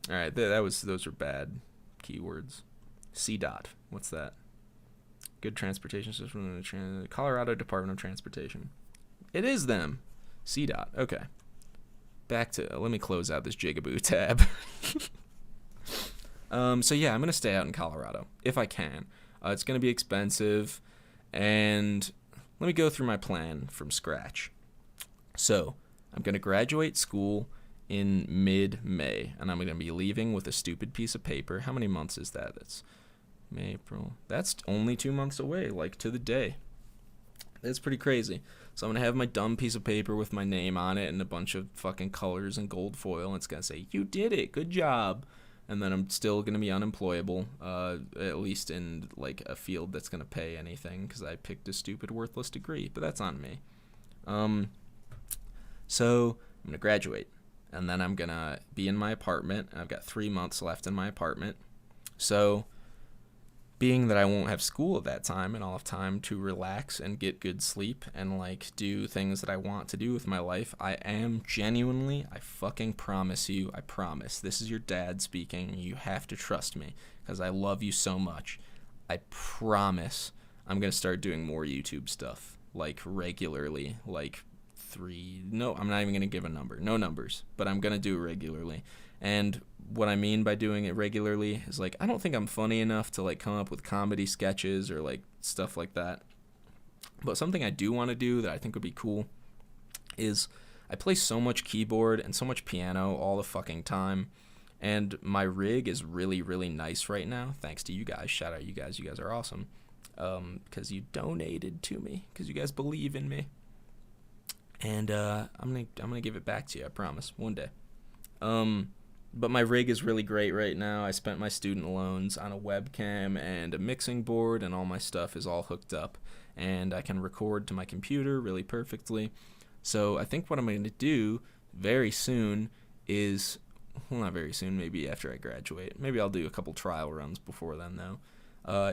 All right, those are bad keywords. CDOT. What's that? Good transportation system. Colorado Department of Transportation. It is them. CDOT. Okay. Back to, let me close out this Jigaboo tab. So yeah, I'm going to stay out in Colorado if I can. It's going to be expensive, and let me go through my plan from scratch. So I'm going to graduate school in mid-May, and I'm going to be leaving with a stupid piece of paper. How many months is that? That's May, April. That's only 2 months away, like to the day. That's pretty crazy. So I'm going to have my dumb piece of paper with my name on it and a bunch of fucking colors and gold foil, and it's going to say, "You did it, good job." And then I'm still going to be unemployable, at least in like a field that's going to pay anything, because I picked a stupid, worthless degree, but that's on me. So I'm going to graduate, and then I'm going to be in my apartment. I've got 3 months left in my apartment. So being that I won't have school at that time, and I'll have time to relax and get good sleep and like do things that I want to do with my life, I am genuinely, I fucking promise you, I promise, this is your dad speaking, you have to trust me because I love you so much. I promise I'm going to start doing more YouTube stuff, like regularly, like I'm not even going to give a number, no numbers, but I'm going to do it regularly. And what I mean by doing it regularly is, like, I don't think I'm funny enough to, like, come up with comedy sketches or, like, stuff like that. But something I do want to do that I think would be cool is I play so much keyboard and so much piano all the fucking time. And my rig is really, really nice right now, thanks to you guys. Shout out you guys. You guys are awesome. Because you donated to me, because you guys believe in me. And I'm gonna give it back to you, I promise, one day. But my rig is really great right now. I spent my student loans on a webcam and a mixing board, and all my stuff is all hooked up. And I can record to my computer really perfectly. So I think what I'm going to do very soon is, well, not very soon, maybe after I graduate. Maybe I'll do a couple trial runs before then, though.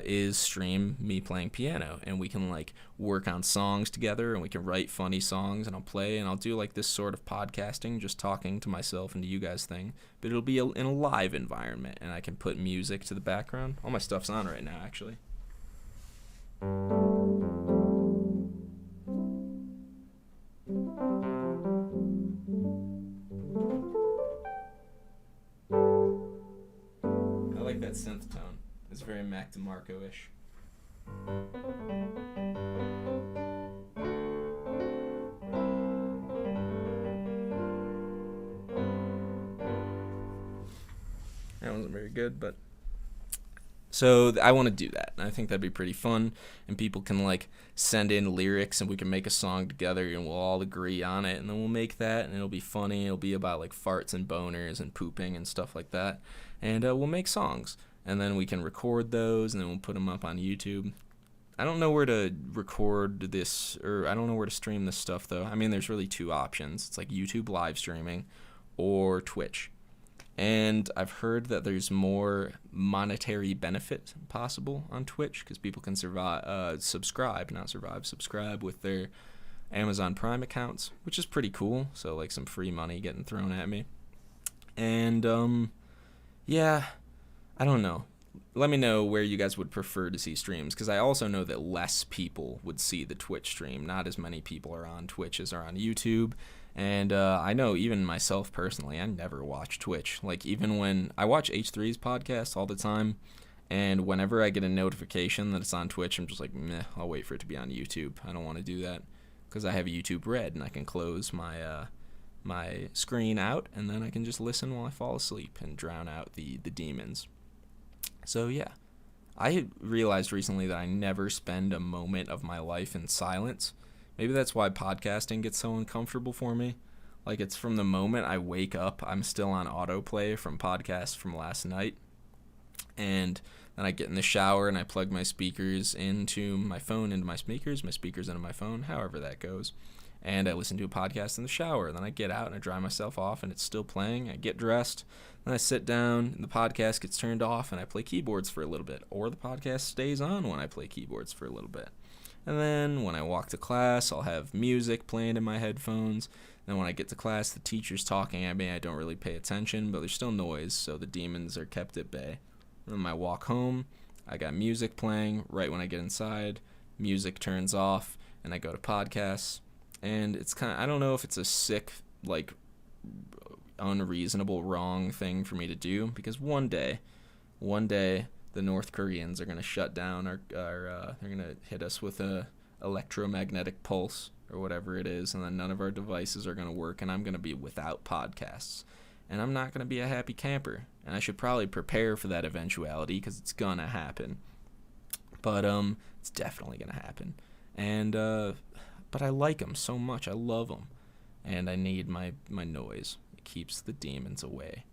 Is stream me playing piano, and we can like work on songs together, and we can write funny songs, and I'll play, and I'll do like this sort of podcasting, just talking to myself and to you guys thing, but it'll be in a live environment, and I can put music to the background. All my stuff's on right now, actually. I like that synth tone. It's very Mac DeMarco-ish. That wasn't very good, but so I want to do that, and I think that'd be pretty fun, and people can like send in lyrics, and we can make a song together, and we'll all agree on it, and then we'll make that, and it'll be funny. It'll be about like farts and boners and pooping and stuff like that, and we'll make songs. And then we can record those, and then we'll put them up on YouTube. I don't know where to record this, or I don't know where to stream this stuff, though. I mean, there's really two options. It's like YouTube live streaming or Twitch. And I've heard that there's more monetary benefit possible on Twitch, because people can subscribe with their Amazon Prime accounts, which is pretty cool. So, like, some free money getting thrown at me. And, yeah, I don't know. Let me know where you guys would prefer to see streams, because I also know that less people would see the Twitch stream. Not as many people are on Twitch as are on YouTube. And I know even myself personally, I never watch Twitch. Like, even when I watch H3's podcast all the time, And whenever I get a notification that it's on Twitch, I'm just like, meh, I'll wait for it to be on YouTube. I don't want to do that because I have YouTube Red, and I can close my screen out, and then I can just listen while I fall asleep and drown out the demons. So yeah, I realized recently that I never spend a moment of my life in silence. Maybe that's why podcasting gets so uncomfortable for me. Like, it's from the moment I wake up, I'm still on autoplay from podcasts from last night. And then I get in the shower and I plug my speakers into my phone, into my speakers into my phone, however that goes. And I listen to a podcast in the shower. Then I get out and I dry myself off and it's still playing. I get dressed. Then I sit down and the podcast gets turned off and I play keyboards for a little bit. Or the podcast stays on when I play keyboards for a little bit. And then when I walk to class, I'll have music playing in my headphones. Then when I get to class, the teacher's talking at me. I don't really pay attention, but there's still noise, so the demons are kept at bay. When I walk home, I got music playing. Right when I get inside, music turns off, and I go to podcasts. And it's kind of, I don't know if it's a sick, like, unreasonable, wrong thing for me to do, because one day, the North Koreans are going to shut down they're going to hit us with a electromagnetic pulse or whatever it is, and then none of our devices are going to work, and I'm going to be without podcasts. And I'm not going to be a happy camper. And I should probably prepare for that eventuality because it's going to happen. But it's definitely going to happen. And but I like them so much. I love them. And I need my noise. It keeps the demons away.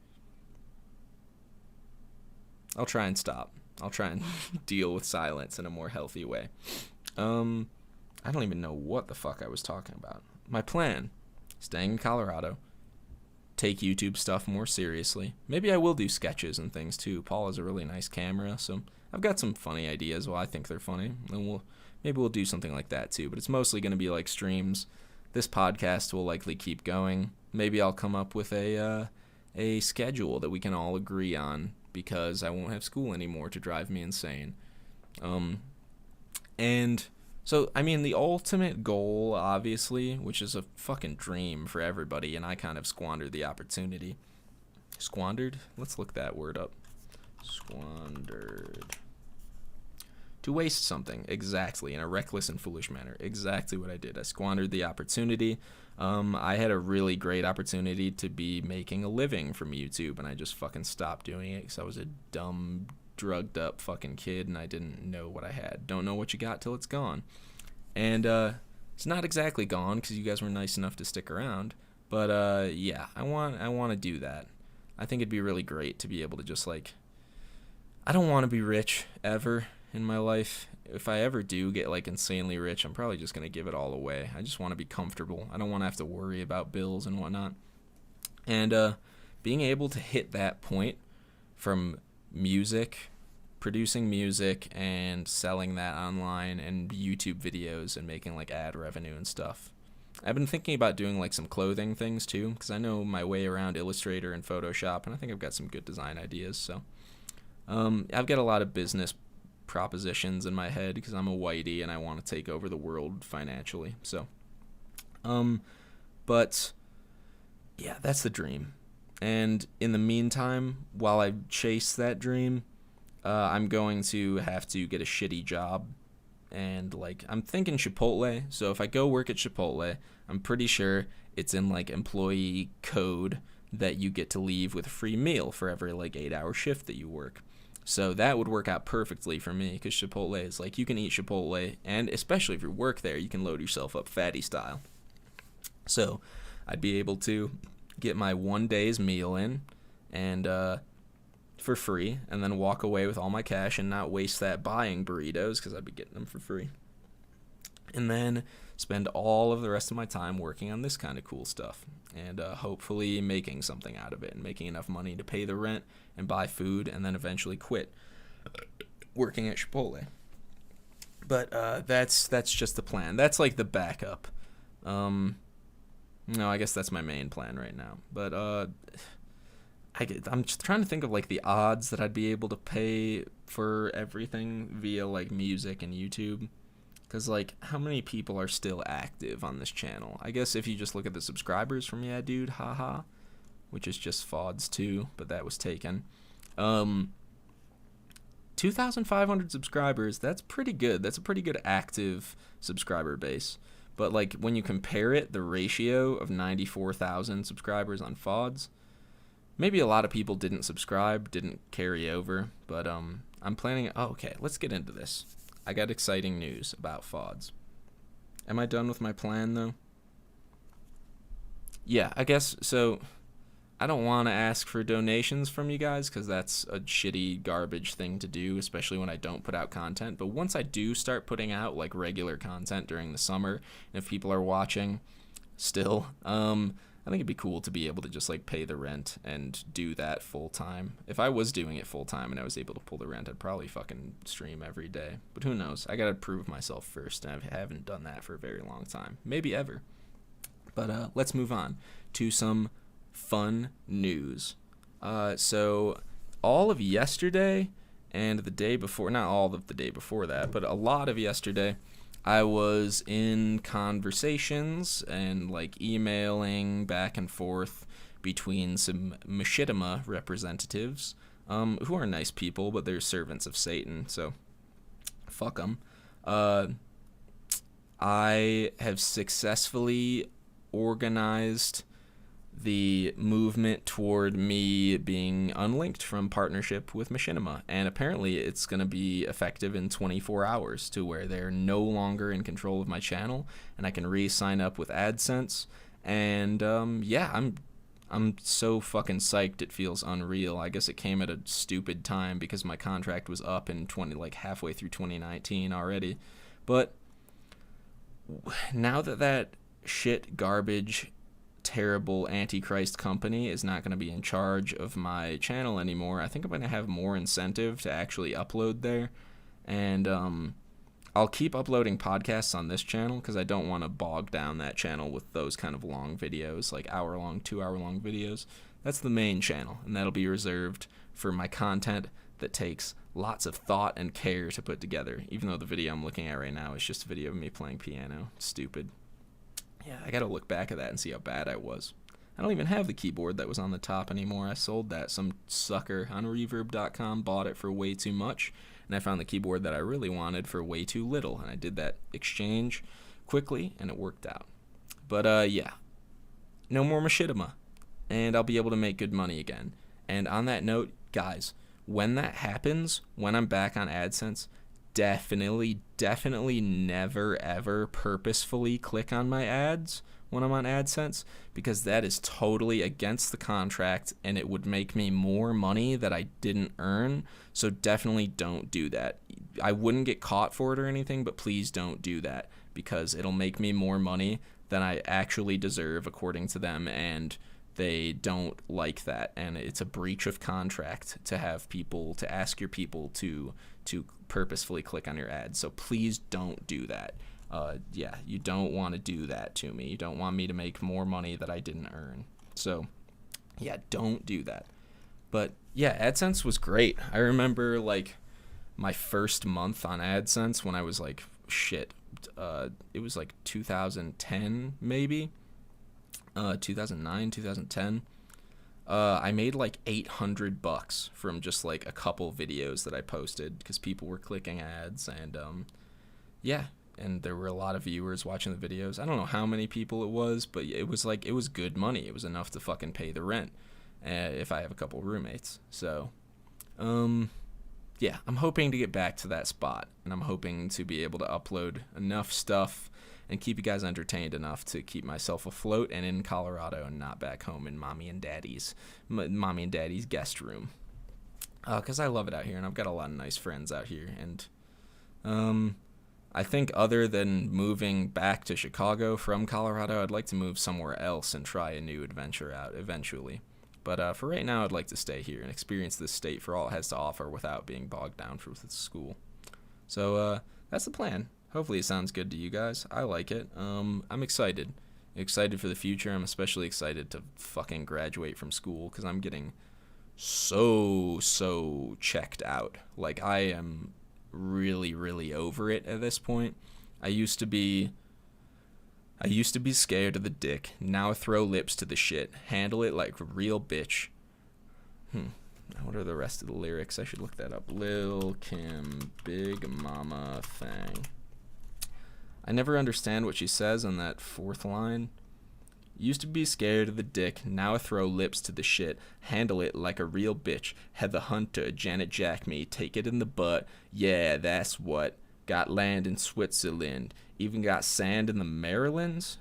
I'll try and stop. I'll try and deal with silence in a more healthy way. I don't even know what the fuck I was talking about. My plan, staying in Colorado, take YouTube stuff more seriously. Maybe I will do sketches and things too. Paul has a really nice camera, so I've got some funny ideas. Well, I think they're funny, and maybe we'll do something like that too. But it's mostly going to be like streams. This podcast will likely keep going. Maybe I'll come up with a schedule that we can all agree on, because I won't have school anymore to drive me insane. And so, I mean, the ultimate goal, obviously, which is a fucking dream for everybody, and I kind of squandered the opportunity. Squandered? Let's look that word up. Squandered. To waste something, exactly, in a reckless and foolish manner. Exactly what I did. I squandered the opportunity. I had a really great opportunity to be making a living from YouTube, and I just fucking stopped doing it because I was a dumb, drugged up fucking kid, and I didn't know what I had. Don't know what you got till it's gone. And it's not exactly gone because you guys were nice enough to stick around. But yeah, I want to do that. I think it'd be really great to be able to just, like, I don't want to be rich ever in my life. If I ever do get, like, insanely rich, I'm probably just going to give it all away. I just want to be comfortable. I don't want to have to worry about bills and whatnot. And being able to hit that point from music, producing music, and selling that online, and YouTube videos, and making, like, ad revenue and stuff. I've been thinking about doing, like, some clothing things, too, because I know my way around Illustrator and Photoshop, and I think I've got some good design ideas, so. I've got a lot of business propositions in my head because I'm a whitey and I want to take over the world financially. So, but yeah, that's the dream. And in the meantime, while I chase that dream, I'm going to have to get a shitty job. And, like, I'm thinking Chipotle. So if I go work at Chipotle, I'm pretty sure it's in, like, employee code that you get to leave with a free meal for every, like, 8-hour shift that you work. So that would work out perfectly for me, because Chipotle is, like, you can eat Chipotle, and especially if you work there, you can load yourself up fatty style. So I'd be able to get my 1 day's meal in, and for free, and then walk away with all my cash and not waste that buying burritos, because I'd be getting them for free. And then spend all of the rest of my time working on this kind of cool stuff, and hopefully making something out of it, and making enough money to pay the rent and buy food, and then eventually quit working at Chipotle. But that's just the plan. That's like the backup. No, I guess that's my main plan right now. But I'm just trying to think of, like, the odds that I'd be able to pay for everything via, like, music and YouTube. Because, like, how many people are still active on this channel? I guess if you just look at the subscribers from Yeah Dude, haha, which is just Fawds too, but that was taken. 2,500 subscribers, that's pretty good. That's a pretty good active subscriber base. But, like, when you compare it, the ratio of 94,000 subscribers on FODs, maybe a lot of people didn't subscribe, didn't carry over, but I'm planning... Oh, okay, let's get into this. I got exciting news about FODs. Am I done with my plan, though? Yeah, I guess, so... I don't want to ask for donations from you guys because that's a shitty garbage thing to do, especially when I don't put out content. But once I do start putting out like regular content during the summer, and if people are watching still, I think it'd be cool to be able to just like pay the rent and do that full time. If I was doing it full time and I was able to pull the rent, I'd probably fucking stream every day. But who knows? I gotta prove myself first, and I haven't done that for a very long time. Maybe ever. But let's move on to some fun news. So all of yesterday and the day before, not all of the day before that, but a lot of yesterday, I was in conversations and like emailing back and forth between some machinima representatives, who are nice people, but they're servants of Satan, so fuck them. I have successfully organized the movement toward me being unlinked from partnership with Machinima, and apparently it's going to be effective in 24 hours to where they're no longer in control of my channel, and I can re-sign up with AdSense, and yeah, I'm so fucking psyched, it feels unreal. I guess it came at a stupid time because my contract was up in halfway through 2019 already, but now that shit garbage terrible antichrist company is not going to be in charge of my channel anymore, I think I'm going to have more incentive to actually upload there, and I'll keep uploading podcasts on this channel because I don't want to bog down that channel with those kind of long videos, like hour-long, 2-hour-long videos. That's the main channel, and that'll be reserved for my content that takes lots of thought and care to put together, even though the video I'm looking at right now is just a video of me playing piano. Stupid. Yeah, I gotta look back at that and see how bad I was. I don't even have the keyboard that was on the top anymore. I sold that. Some sucker on Reverb.com bought it for way too much, and I found the keyboard that I really wanted for way too little, and I did that exchange quickly, and it worked out. But, yeah. No more machinima, and I'll be able to make good money again. And on that note, guys, when that happens, when I'm back on AdSense, definitely never ever purposefully click on my ads when I'm on AdSense, because that is totally against the contract and it would make me more money that I didn't earn. So definitely don't do that. I wouldn't get caught for it or anything, but please don't do that because it'll make me more money than I actually deserve according to them, and they don't like that, and it's a breach of contract to ask your people to purposefully click on your ads. So please don't do that. Yeah, you don't want to do that to me. You don't want me to make more money that I didn't earn. So yeah, don't do that. But yeah, AdSense was great. I remember like my first month on AdSense when I was like, it was like 2010 maybe. 2009, 2010. I made like $800 from just like a couple videos that I posted because people were clicking ads, and yeah, and there were a lot of viewers watching the videos. I don't know how many people it was, but it was good money. It was enough to fucking pay the rent if I have a couple roommates. So yeah, I'm hoping to get back to that spot, and I'm hoping to be able to upload enough stuff and keep you guys entertained enough to keep myself afloat and in Colorado and not back home in mommy and daddy's guest room. Because I love it out here, and I've got a lot of nice friends out here. And I think other than moving back to Chicago from Colorado, I'd like to move somewhere else and try a new adventure out eventually. But for right now, I'd like to stay here and experience this state for all it has to offer without being bogged down with school. So that's the plan. Hopefully it sounds good to you guys. I like it. I'm excited. Excited for the future. I'm especially excited to fucking graduate from school because I'm getting so checked out. Like, I am really over it at this point. I used to be scared of the dick. Now I throw lips to the shit. Handle it like a real bitch. What What are the rest of the lyrics? I should look that up. Lil Kim, Big Mama Thang. I never understand what she says on that fourth line. Used to be scared of the dick, now I throw lips to the shit. Handle it like a real bitch. Heather Hunter, Janet Jack me, take it in the butt. Yeah, that's what. Got land in Switzerland. Even got sand in the Marylands?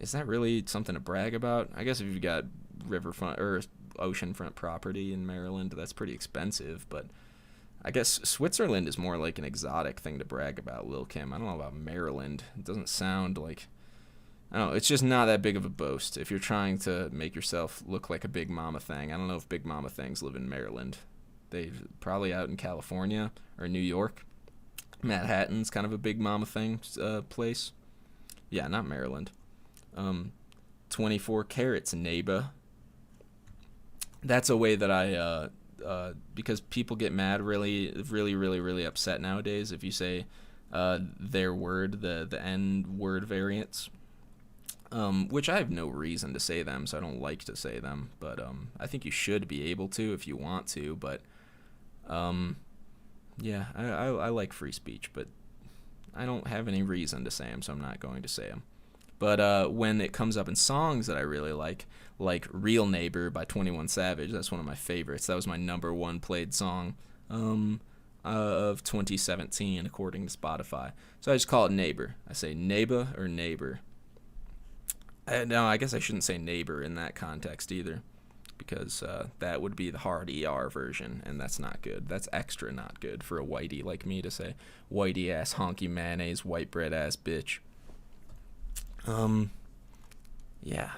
Is that really something to brag about? I guess if you've got riverfront or oceanfront property in Maryland, that's pretty expensive, but I guess Switzerland is more like an exotic thing to brag about, Lil Kim. I don't know about Maryland. It doesn't sound like... I don't know. It's just not that big of a boast if you're trying to make yourself look like a Big Mama Thang. I don't know if Big Mama Thangs live in Maryland. They probably out in California or New York. Manhattan's kind of a Big Mama Thang place. Yeah, not Maryland. 24 carats, neighbor. That's a way that I... because people get mad really upset nowadays if you say their word, the N word variants, which I have no reason to say them, so I don't like to say them, but I think you should be able to if you want to, but yeah, I like free speech, but I don't have any reason to say them, so I'm not going to say them. But when it comes up in songs that I really like Real Neighbor by 21 Savage, that's one of my favorites. That was my number one played song of 2017, according to Spotify. So I just call it Neighbor. I say neighbor or neighbor. No, I guess I shouldn't say neighbor in that context either, because that would be the hard ER version, and that's not good. That's extra not good for a whitey like me to say. Whitey ass, honky mayonnaise, white bread ass bitch. Yeah.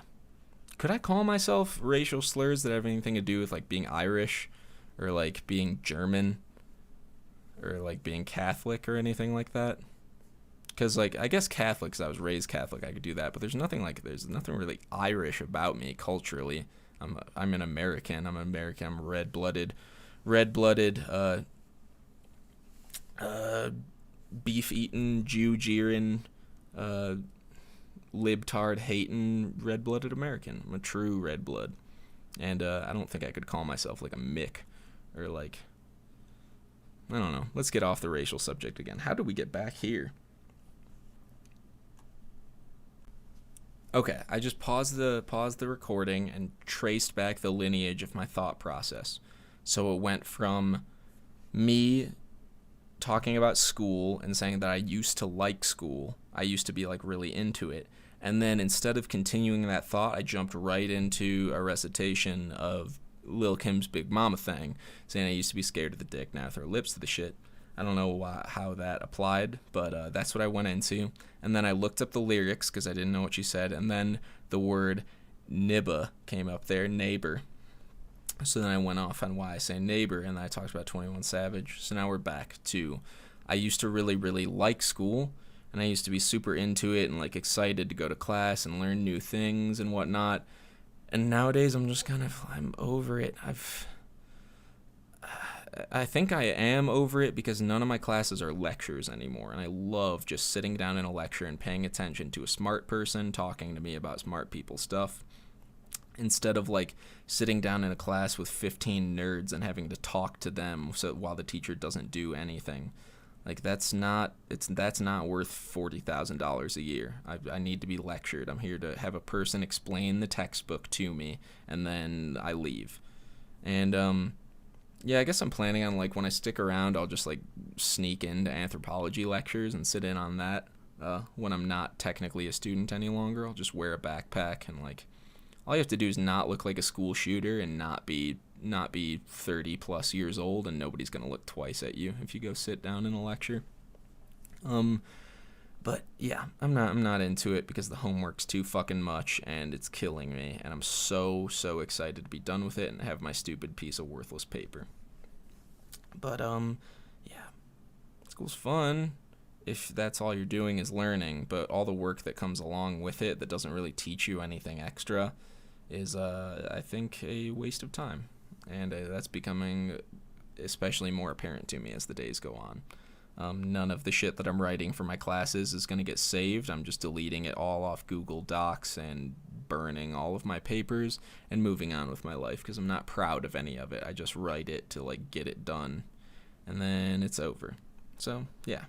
Could I call myself racial slurs that have anything to do with, like, being Irish or, like, being German or, like, being Catholic or anything like that? Because, like, I guess Catholic, 'cause I was raised Catholic, I could do that, but there's nothing really Irish about me culturally. I'm an American. I'm red-blooded, beef-eating, Jew-jeering, libtard-hating, red-blooded American. I'm a true red blood. And I don't think I could call myself, like, a Mick or, like... I don't know. Let's get off the racial subject again. How did we get back here? Okay, I just paused the recording and traced back the lineage of my thought process. So it went from me talking about school and saying that I used to like school. I used to be, like, really into it. And then instead of continuing that thought, I jumped right into a recitation of Lil Kim's Big Mama Thang, saying I used to be scared of the dick, now I throw lips to the shit. I don't know how that applied, but that's what I went into. And then I looked up the lyrics because I didn't know what she said, and then the word nibba came up there, neighbor. So then I went off on why I say neighbor, and then I talked about 21 Savage. So now we're back to, I used to really like school, and I used to be super into it and, like, excited to go to class and learn new things and whatnot. And nowadays I'm just I'm over it. I think I am over it because none of my classes are lectures anymore, and I love just sitting down in a lecture and paying attention to a smart person talking to me about smart people stuff, instead of, like, sitting down in a class with 15 nerds and having to talk to them while the teacher doesn't do anything. Like, that's not worth $40,000 a year. I need to be lectured. I'm here to have a person explain the textbook to me, and then I leave. And yeah, I guess I'm planning on, like, when I stick around, I'll just, like, sneak into anthropology lectures and sit in on that. When I'm not technically a student any longer, I'll just wear a backpack and, like, all you have to do is not look like a school shooter and not be 30 plus years old, and nobody's going to look twice at you if you go sit down in a lecture. But yeah, I'm not into it because the homework's too fucking much and it's killing me, and I'm so excited to be done with it and have my stupid piece of worthless paper. But yeah, school's fun if that's all you're doing is learning, but all the work that comes along with it that doesn't really teach you anything extra is I think a waste of time, and that's becoming especially more apparent to me as the days go on. None of the shit that I'm writing for my classes is going to get saved. I'm just deleting it all off Google Docs and burning all of my papers and moving on with my life because I'm not proud of any of it. I just write it to like get it done, and then it's over. So yeah,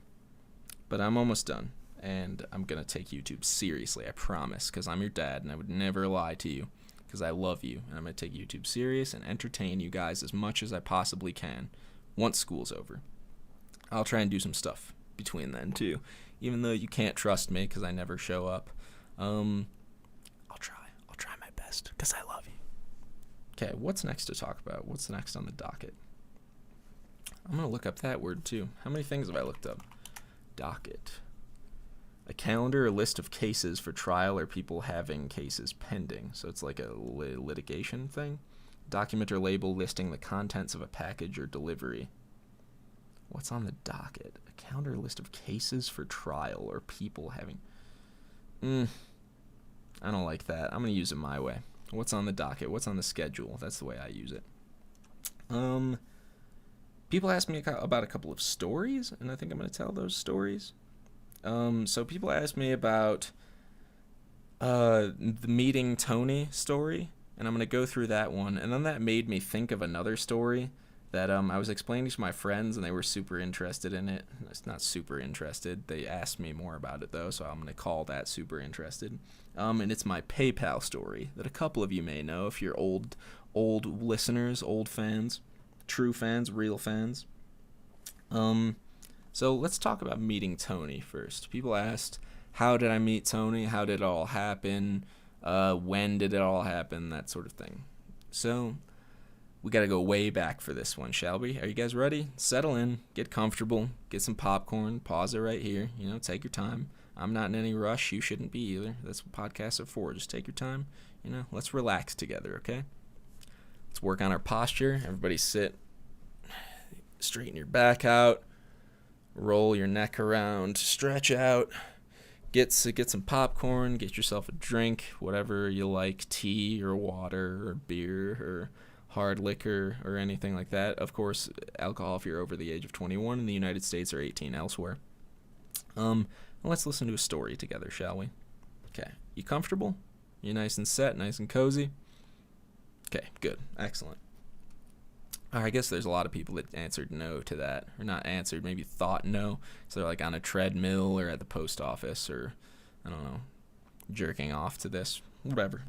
but I'm almost done, and I'm gonna take YouTube seriously. I promise, because I'm your dad, and I would never lie to you, because I love you, and I'm gonna take YouTube serious and entertain you guys as much as I possibly can once school's over. I'll try and do some stuff between then too, even though you can't trust me because I never show up. I'll try my best because I love you. Okay, what's next to talk about? What's next on the docket? I'm gonna look up that word too. How many things have I looked up? Docket. A calendar or list of cases for trial or people having cases pending. So it's like a litigation thing. Document or label listing the contents of a package or delivery. What's on the docket? A calendar or list of cases for trial or people having... I don't like that. I'm going to use it my way. What's on the docket? What's on the schedule? That's the way I use it. People ask me about a couple of stories, and I think I'm going to tell those stories. So people ask me about the meeting Tony story, and I'm going to go through that one. And then that made me think of another story that I was explaining to my friends, and they were super interested in it. It's not super interested. They asked me more about it, though, so I'm going to call that super interested. And it's my PayPal story that a couple of you may know if you're old listeners, old fans, true fans, real fans. So let's talk about meeting Tony first. People asked, how did I meet Tony? How did it all happen? When did it all happen? That sort of thing. So we got to go way back for this one, shall we? Are you guys ready? Settle in, get comfortable, get some popcorn, pause it right here. Take your time. I'm not in any rush. You shouldn't be either. That's what podcasts are for. Just take your time. Let's relax together, okay? Let's work on our posture. Everybody sit. Straighten your back out. Roll your neck around. Stretch out. Get some popcorn. Get yourself a drink, whatever you like, tea or water or beer or hard liquor or anything like that. Of course, alcohol if you're over the age of 21 in the United States or 18 elsewhere. Let's listen to a story together, shall we? Okay. You comfortable? You nice and set, nice and cozy? Okay, good. Excellent. I guess there's a lot of people that answered no to that, or not answered, maybe thought no. So they're like on a treadmill or at the post office or, I don't know, jerking off to this, whatever.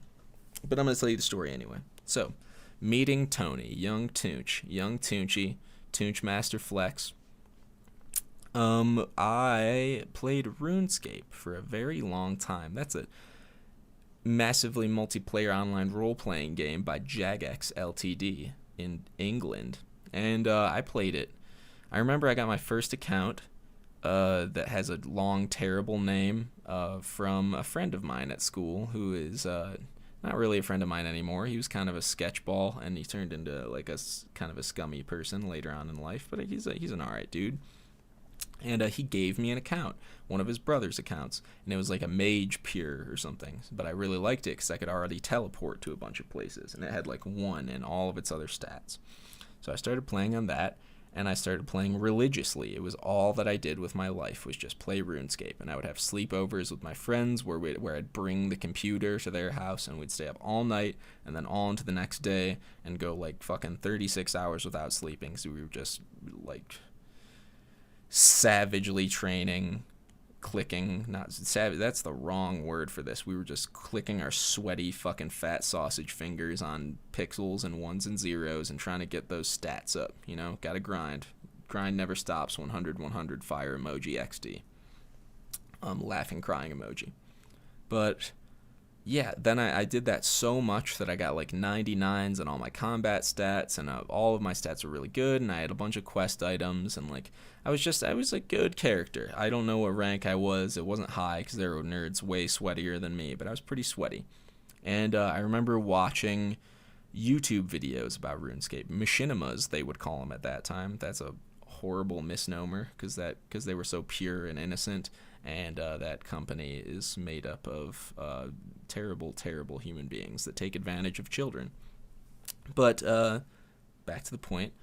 But I'm going to tell you the story anyway. So, meeting Tony, young Toonchy, Toonch Master Flex. I played RuneScape for a very long time. That's a massively multiplayer online role-playing game by Jagex Ltd. In England, and I played it. I remember I got my first account that has a long, terrible name from a friend of mine at school who is not really a friend of mine anymore. He was kind of a sketchball, and he turned into like a kind of a scummy person later on in life, but he's an alright dude. And he gave me an account, one of his brother's accounts, and it was like a mage pure or something. But I really liked it because I could already teleport to a bunch of places, and it had like 1 and all of its other stats. So I started playing on that, and I started playing religiously. It was all that I did with my life was just play RuneScape, and I would have sleepovers with my friends where I'd bring the computer to their house, and we'd stay up all night, and then all into the next day, and go like fucking 36 hours without sleeping. So we were just like savagely training, clicking, not savage, that's the wrong word for this. We were just clicking our sweaty fucking fat sausage fingers on pixels and ones and zeros and trying to get those stats up, gotta grind. Grind never stops, 100, fire emoji XD. Laughing, crying emoji. But yeah, then I did that so much that I got like 99s and all my combat stats, and all of my stats were really good, and I had a bunch of quest items, and like I was a good character. I don't know what rank I was. It wasn't high because there were nerds way sweatier than me, but I was pretty sweaty. And I remember watching YouTube videos about RuneScape, machinimas they would call them at that time. That's a horrible misnomer because they were so pure and innocent. And that company is made up of terrible human beings that take advantage of children. But back to the point.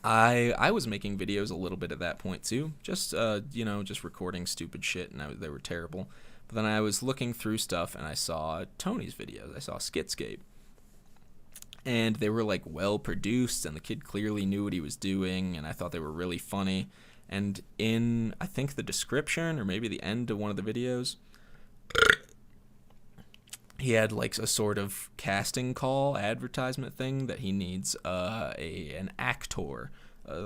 I was making videos a little bit at that point too, just recording stupid shit, and they were terrible. But then I was looking through stuff and I saw Tony's videos. I saw Skitscape. And they were like well produced, and the kid clearly knew what he was doing, and I thought they were really funny. And in, I think, the description or maybe the end of one of the videos, he had like a sort of casting call advertisement thing that he needs an actor,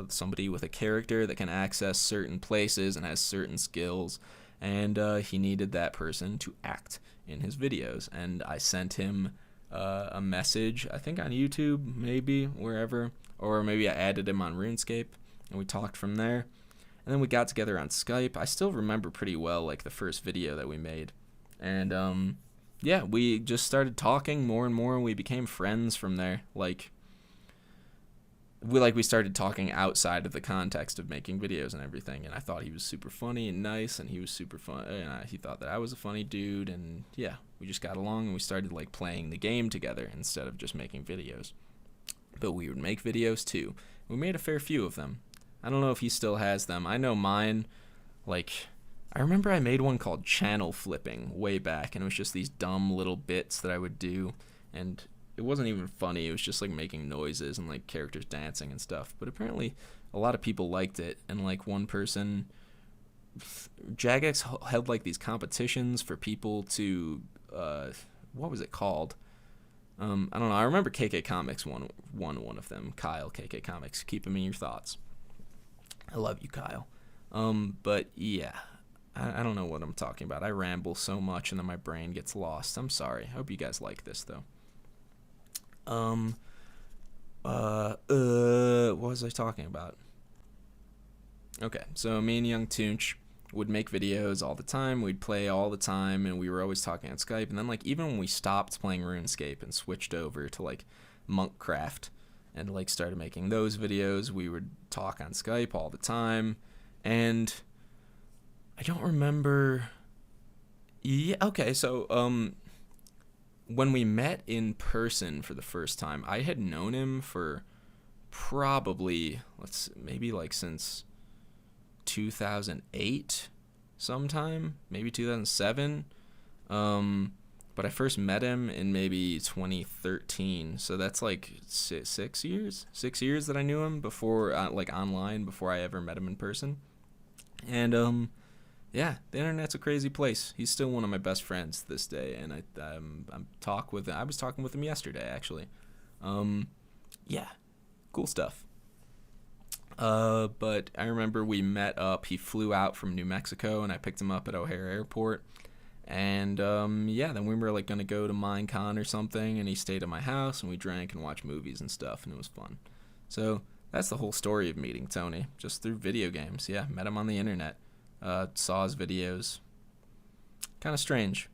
somebody with a character that can access certain places and has certain skills, and he needed that person to act in his videos. And I sent him a message, I think on YouTube, maybe wherever, or maybe I added him on RuneScape, and we talked from there. And then we got together on Skype. I still remember pretty well like the first video that we made, and yeah, we just started talking more and more, and we became friends from there. We started talking outside of the context of making videos and everything, and I thought he was super funny and nice, and he was super fun, and he thought that I was a funny dude, and yeah, we just got along, and we started like playing the game together instead of just making videos. But we would make videos too. We made a fair few of them. I don't know if he still has them. I know mine, I remember I made one called Channel Flipping way back, and it was just these dumb little bits that I would do, and it wasn't even funny. It was just like making noises and like characters dancing and stuff. But apparently a lot of people liked it, and like one person, Jagex held like these competitions for people to what was it called? I don't know. I remember KK Comics won one of them. Kyle, KK Comics, keep him in your thoughts. I love you, Kyle. But yeah, I don't know what I'm talking about. I ramble so much and then my brain gets lost. I'm sorry. I hope you guys like this though. What was I talking about? Okay, so me and Young Toonch would make videos all the time. We'd play all the time, and we were always talking on Skype. And then, like, even when we stopped playing RuneScape and switched over to, like, Monkcraft and, like, started making those videos, we would talk on Skype all the time. And I don't remember... Yeah, okay, so, when we met in person for the first time, I had known him for probably, maybe like since 2008 sometime, maybe 2007. But I first met him in maybe 2013. So that's like 6 years? 6 years that I knew him before, like online, before I ever met him in person. And, yeah, the internet's a crazy place. He's still one of my best friends to this day, and I was talking with him yesterday, actually. Yeah, cool stuff. But I remember we met up. He flew out from New Mexico, and I picked him up at O'Hare Airport. And yeah, then we were like gonna go to Minecon or something, and he stayed at my house, and we drank and watched movies and stuff, and it was fun. So that's the whole story of meeting Tony, just through video games. Yeah, met him on the internet. Saw his videos. Kind of strange.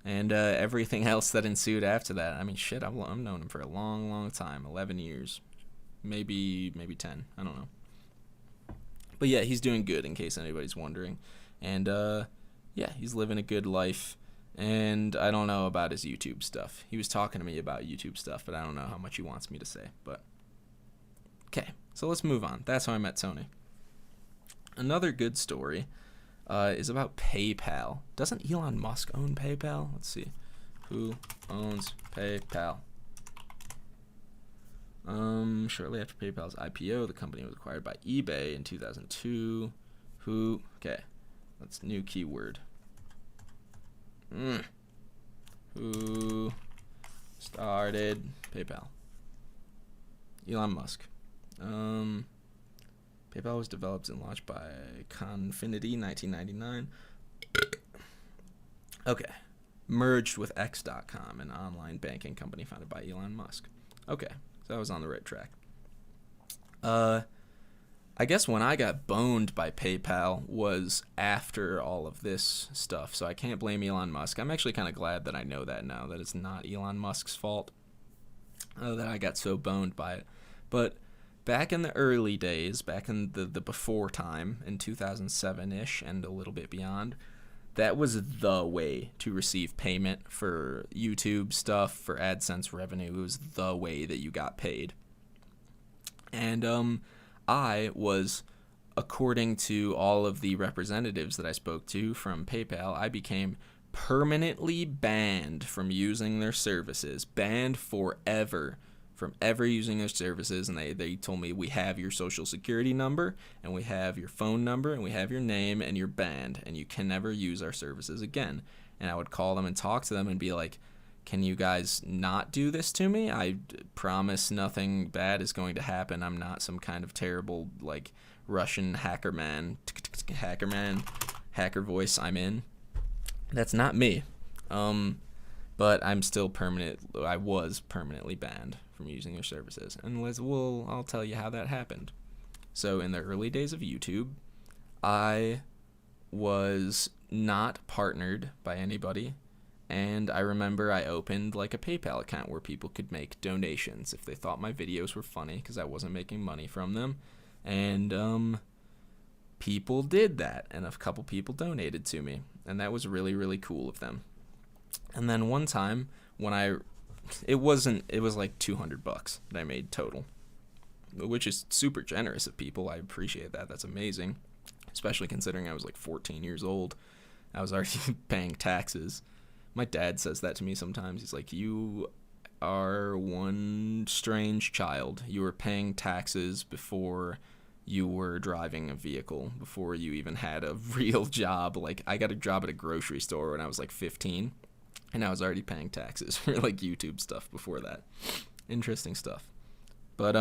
And everything else that ensued after that. I mean, shit, I've known him for a long, long time. 11 years. Maybe 10. I don't know. But yeah, he's doing good, in case anybody's wondering. And yeah, he's living a good life. And I don't know about his YouTube stuff. He was talking to me about YouTube stuff, but I don't know how much he wants me to say. But okay, so let's move on. That's how I met Tony. Another good story is about PayPal. Doesn't Elon Musk own PayPal? Let's see. Who owns PayPal? Shortly after PayPal's IPO, the company was acquired by eBay in 2002. Okay, that's new keyword. Who started PayPal? Elon Musk. PayPal was developed and launched by Confinity, 1999. Okay. Merged with X.com, an online banking company founded by Elon Musk. Okay, so I was on the right track. I guess when I got boned by PayPal was after all of this stuff, so I can't blame Elon Musk. I'm actually kind of glad that I know that now, that it's not Elon Musk's fault that I got so boned by it. But back in the early days, back in the before time, in 2007-ish and a little bit beyond, that was the way to receive payment for YouTube stuff, for AdSense revenue. It was the way that you got paid. And I was, according to all of the representatives that I spoke to from PayPal, I became permanently banned from using their services, banned forever from ever using their services. And they told me, we have your social security number, and we have your phone number, and we have your name, and you're banned, and you can never use our services again. And I would call them and talk to them and be like, can you guys not do this to me? I promise nothing bad is going to happen. I'm not some kind of terrible, like, Russian hacker voice I'm in. That's not me. But I'm still I was permanently banned from using your services. And I'll tell you how that happened. So in the early days of YouTube, I was not partnered by anybody. And I remember I opened like a PayPal account where people could make donations if they thought my videos were funny, because I wasn't making money from them. And people did that, and a couple people donated to me, and that was really, really cool of them. And then one time when it was like $200 that I made total, which is super generous of people. I appreciate that. That's amazing, especially considering I was like 14 years old. I was already paying taxes. My dad says that to me sometimes. He's like, you are one strange child. You were paying taxes before you were driving a vehicle, before you even had a real job. Like, I got a job at a grocery store when I was like 15, and I was already paying taxes for like YouTube stuff before that. Interesting stuff. But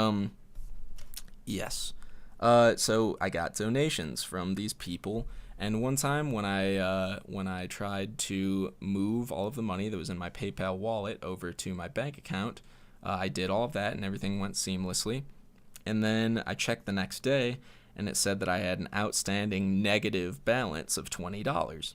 yes. So I got donations from these people. And one time when I tried to move all of the money that was in my PayPal wallet over to my bank account, I did all of that and everything went seamlessly. And then I checked the next day, and it said that I had an outstanding negative balance of $20.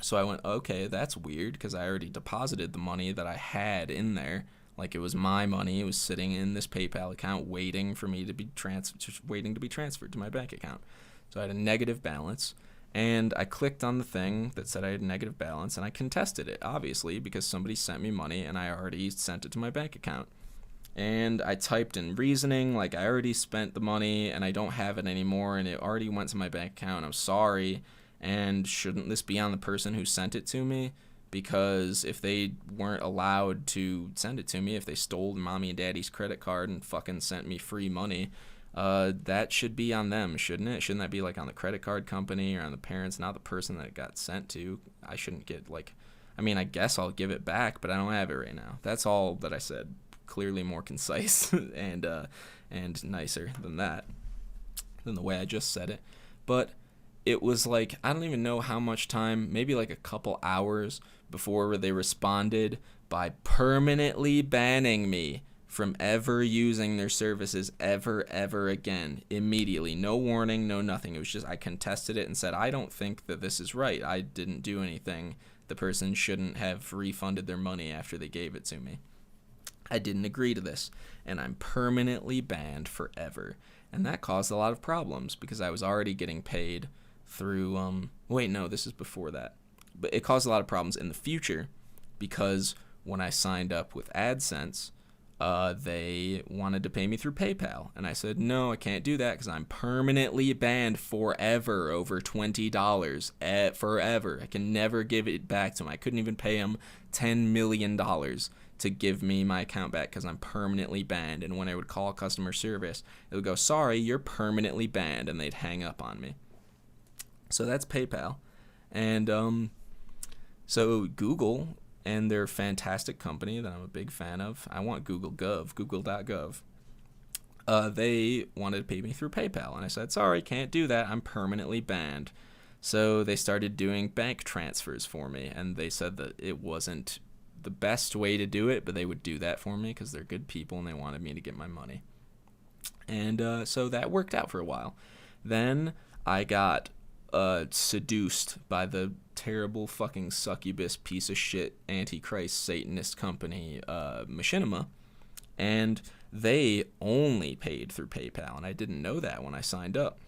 So I went, okay, that's weird, because I already deposited the money that I had in there. Like, it was my money. It was sitting in this PayPal account waiting for me to be transferred to my bank account. So I had a negative balance, and I clicked on the thing that said I had a negative balance, and I contested it, obviously, because somebody sent me money, and I already sent it to my bank account. And I typed in reasoning, like, I already spent the money, and I don't have it anymore, and it already went to my bank account. I'm sorry, and shouldn't this be on the person who sent it to me? Because if they weren't allowed to send it to me, if they stole mommy and daddy's credit card and fucking sent me free money, that should be on them, shouldn't it? Shouldn't that be like on the credit card company or on the parents, not the person that it got sent to? I shouldn't get I guess I'll give it back, but I don't have it right now. That's all that I said. Clearly more concise and nicer than the way I just said it. But it was like, I don't even know how much time, maybe like a couple hours before they responded by permanently banning me from ever using their services ever again, immediately. No warning, no nothing. It was just, I contested it and said, I don't think that this is right. I didn't do anything. The person shouldn't have refunded their money after they gave it to me. I didn't agree to this, and I'm permanently banned forever. And that caused a lot of problems, because I was already getting paid through, this is before that. But it caused a lot of problems in the future, because when I signed up with AdSense, they wanted to pay me through PayPal. And I said, no, I can't do that, because I'm permanently banned forever over $20, forever. I can never give it back to them. I couldn't even pay them $10 million to give me my account back, because I'm permanently banned. And when I would call customer service, it would go, sorry, you're permanently banned, and they'd hang up on me. So that's PayPal. And so Google and their fantastic company that I'm a big fan of, I want google.gov. They wanted to pay me through PayPal, and I said, sorry, can't do that, I'm permanently banned. So they started doing bank transfers for me, and they said that it wasn't the best way to do it, but they would do that for me because they're good people and they wanted me to get my money. And so that worked out for a while. Then I got seduced by the terrible fucking succubus piece of shit antichrist Satanist company Machinima, and they only paid through PayPal, and I didn't know that when I signed up.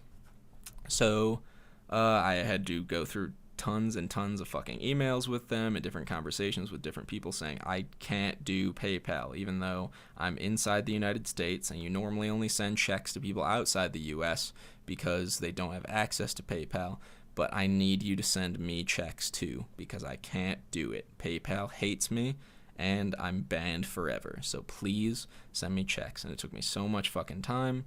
So I had to go through tons and tons of fucking emails with them and different conversations with different people saying I can't do PayPal, even though I'm inside the United States, and you normally only send checks to people outside the US because they don't have access to PayPal. but I need you to send me checks too, because I can't do it. PayPal hates me, and I'm banned forever. So please send me checks. And it took me so much fucking time,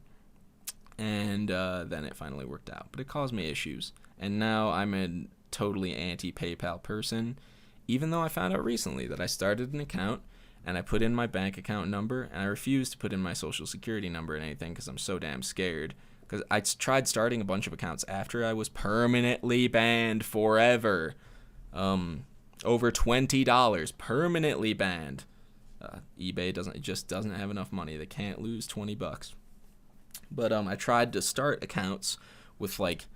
and then it finally worked out. But it caused me issues, and now I'm a totally anti-PayPal person, even though I found out recently that I started an account, and I put in my bank account number, and I refused to put in my social security number and anything because I'm so damn scared. Because I tried starting a bunch of accounts after I was permanently banned forever. Over $20, permanently banned. eBay doesn't have enough money. They can't lose $20. But I tried to start accounts with, like,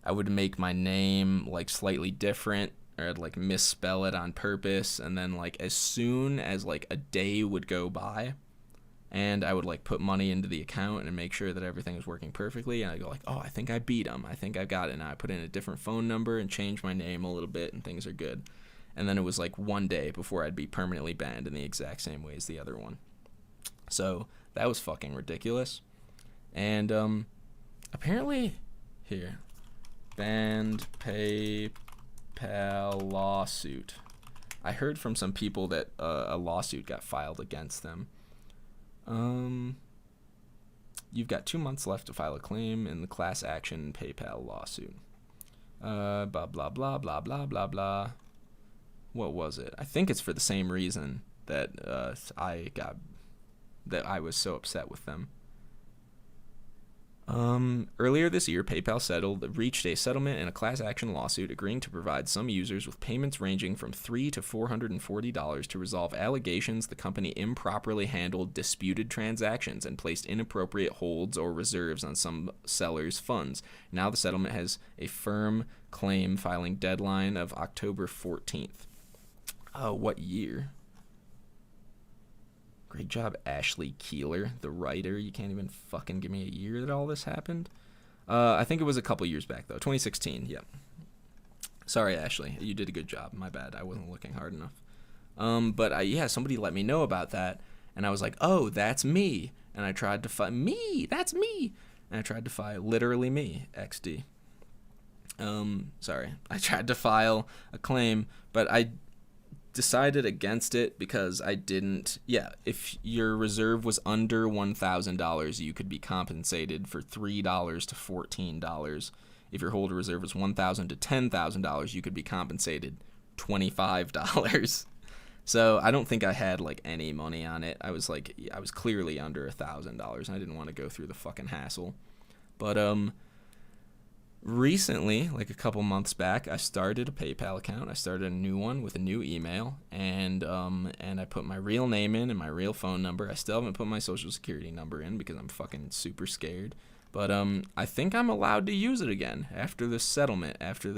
I would make my name like slightly different, or I'd like misspell it on purpose, and then like as soon as like a day would go by and I would like put money into the account and make sure that everything was working perfectly, and I'd go like, oh, I think I beat them, I think I got it now. I put in a different phone number and changed my name a little bit, and things are good. And then it was like one day before I'd be permanently banned in the exact same way as the other one. So that was fucking ridiculous. And apparently here, banned PayPal lawsuit. I heard from some people that a lawsuit got filed against them. You've got 2 months left to file a claim in the class action PayPal lawsuit. Blah, blah, blah, blah, blah, blah, blah. What was it? I think it's for the same reason that I was so upset with them. Earlier this year, PayPal reached a settlement in a class action lawsuit agreeing to provide some users with payments ranging from $3 to $440 to resolve allegations the company improperly handled disputed transactions and placed inappropriate holds or reserves on some sellers' funds. Now the settlement has a firm claim filing deadline of October 14th. What year? Great job, Ashley Keeler, the writer. You can't even fucking give me a year that all this happened. I think it was a couple years back, though. 2016, yep. Sorry, Ashley. You did a good job. My bad. I wasn't looking hard enough. But yeah, somebody let me know about that, and I was like, oh, that's me. And I tried to file me. That's me. And I tried to file literally me, XD. Sorry. I tried to file a claim, but I decided against it because I didn't. Yeah, if your reserve was under $1,000, you could be compensated for $3 to $14. If your hold reserve was $1,000 to $10,000, you could be compensated $25. So I don't think I had like any money on it. I was clearly under $1,000, and I didn't want to go through the fucking hassle. But recently, like a couple months back, I started a PayPal account. I started a new one with a new email, and I put my real name in and my real phone number. I still haven't put my social security number in because I'm fucking super scared. But I think I'm allowed to use it again after this settlement, after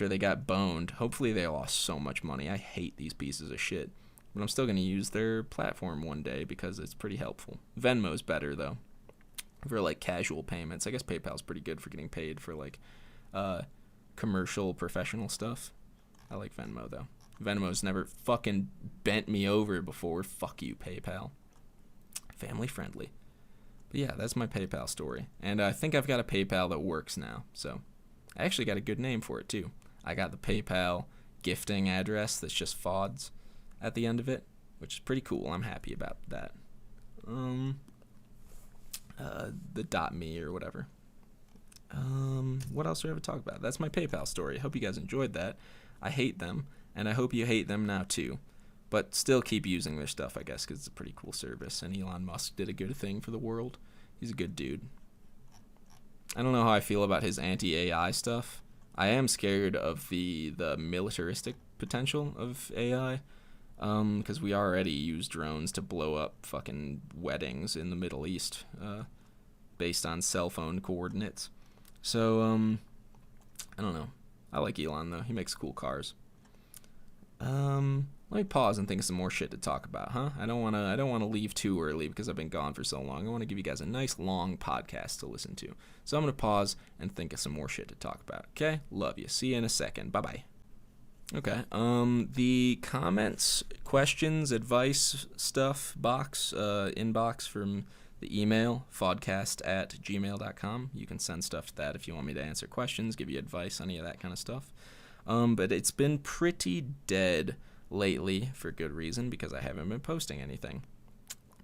they got boned. Hopefully they lost so much money. I hate these pieces of shit. But I'm still going to use their platform one day because it's pretty helpful. Venmo's better, though, for like casual payments. I guess PayPal's pretty good for getting paid for like commercial professional stuff. I like Venmo though. Venmo's never fucking bent me over before. Fuck you, PayPal. Family friendly. But yeah, that's my PayPal story. And I think I've got a PayPal that works now. So I actually got a good name for it too. I got the PayPal gifting address that's just FAWDs at the end of it, which is pretty cool. I'm happy about that. The .me or whatever. What else do I have to talk about? That's my PayPal story. I hope you guys enjoyed that. I hate them, and I hope you hate them now too. But still keep using their stuff, I guess, because it's a pretty cool service, and Elon Musk did a good thing for the world. He's a good dude. I don't know how I feel about his anti-AI stuff. I am scared of the militaristic potential of AI, because we already use drones to blow up fucking weddings in the Middle East, based on cell phone coordinates. So, I don't know. I like Elon, though. He makes cool cars. Let me pause and think of some more shit to talk about, huh? I don't want to leave too early because I've been gone for so long. I want to give you guys a nice long podcast to listen to. So I'm going to pause and think of some more shit to talk about, okay? Love you. See you in a second. Bye-bye. Okay. The comments, questions, advice stuff box, inbox from The email, fawdcast@gmail.com. You can send stuff to that if you want me to answer questions, give you advice, any of that kind of stuff. But it's been pretty dead lately for good reason because I haven't been posting anything.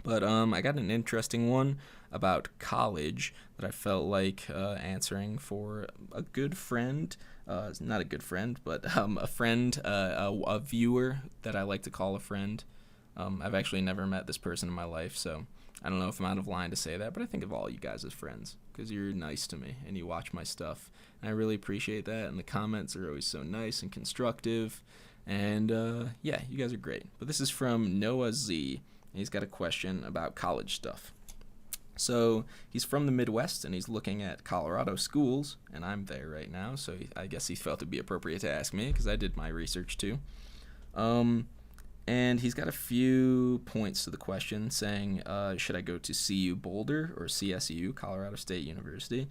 But I got an interesting one about college that I felt like answering for a good friend. Not a good friend, but a friend, a viewer that I like to call a friend. I've actually never met this person in my life, so I don't know if I'm out of line to say that, but I think of all you guys as friends because you're nice to me and you watch my stuff. And I really appreciate that, and the comments are always so nice and constructive. And yeah, you guys are great. But this is from Noah Z. He's got a question about college stuff. So he's from the Midwest, and he's looking at Colorado schools, and I'm there right now, so I guess he felt it'd be appropriate to ask me, because I did my research too. And he's got a few points to the question, saying, should I go to CU Boulder or CSU, Colorado State University,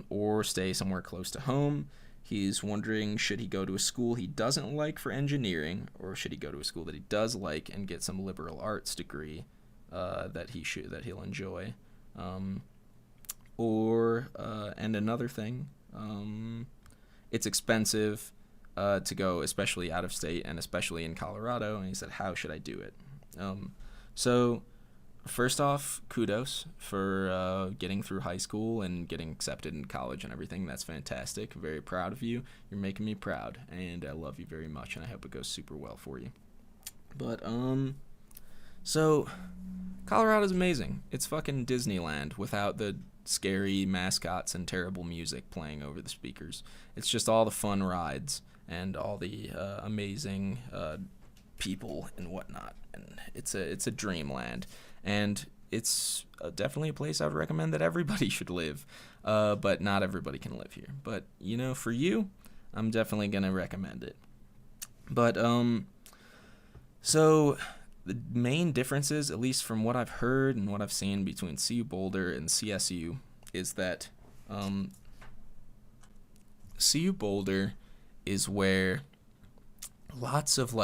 or stay somewhere close to home? He's wondering, should he go to a school he doesn't like for engineering, or should he go to a school that he does like and get some liberal arts degree that he'll enjoy? And another thing, it's expensive to go, especially out of state and especially in Colorado. And he said, how should I do it? So first off, kudos for getting through high school and getting accepted in college and everything. That's fantastic. Very proud of you. You're making me proud, and I love you very much, and I hope it goes super well for you. But, so Colorado's amazing. It's fucking Disneyland without the scary mascots and terrible music playing over the speakers. It's just all the fun rides and all the amazing people and whatnot. And it's a dreamland. And it's definitely a place I would recommend that everybody should live. But not everybody can live here. But, for you, I'm definitely going to recommend it. But, so the main differences, at least from what I've heard and what I've seen between CU Boulder and CSU, is that CU Boulder is where lots of,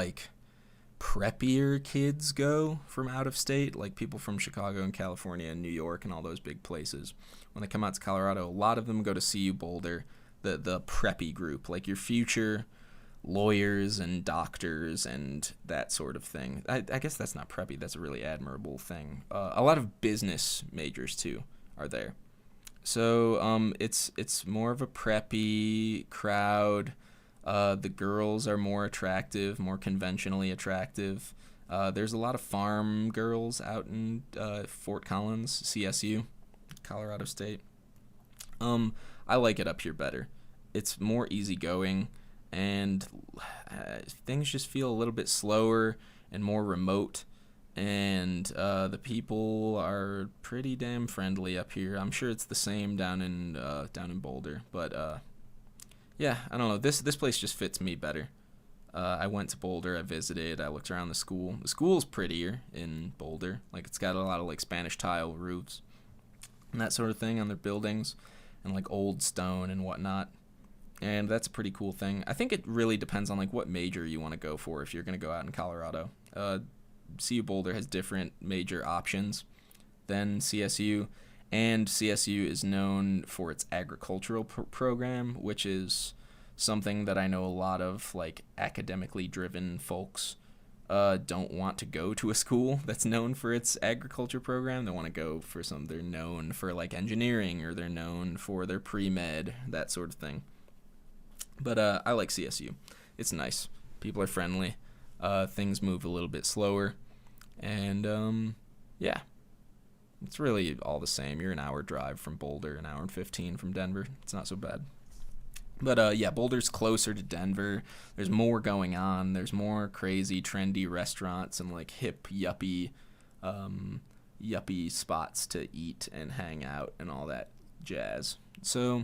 preppier kids go from out of state, like people from Chicago and California and New York and all those big places. When they come out to Colorado, a lot of them go to CU Boulder, the preppy group, like your future lawyers and doctors and that sort of thing. I guess that's not preppy. That's a really admirable thing. A lot of business majors, too, are there. So it's more of a preppy crowd. The girls are more attractive, more conventionally attractive. There's a lot of farm girls out in Fort Collins, CSU, Colorado State. I like it up here better. It's more easygoing, and things just feel a little bit slower and more remote. And the people are pretty damn friendly up here. I'm sure it's the same down in Boulder, but yeah, I don't know. This place just fits me better. I went to Boulder. I visited. I looked around the school. The school's prettier in Boulder. It's got a lot of Spanish tile roofs and that sort of thing on their buildings, and old stone and whatnot. And that's a pretty cool thing. I think it really depends on what major you want to go for if you're going to go out in Colorado. CU Boulder has different major options than CSU, and CSU is known for its agricultural program, which is something that I know a lot of academically driven folks don't want to go to a school that's known for its agriculture program. They want to go for they're known for engineering, or they're known for their pre-med, that sort of thing. But I like CSU. It's nice. People are friendly. Things move a little bit slower. And, yeah. It's really all the same. You're an hour drive from Boulder, an hour and 15 from Denver. It's not so bad. But, yeah, Boulder's closer to Denver. There's more going on. There's more crazy, trendy restaurants and, hip, yuppie spots to eat and hang out and all that jazz. So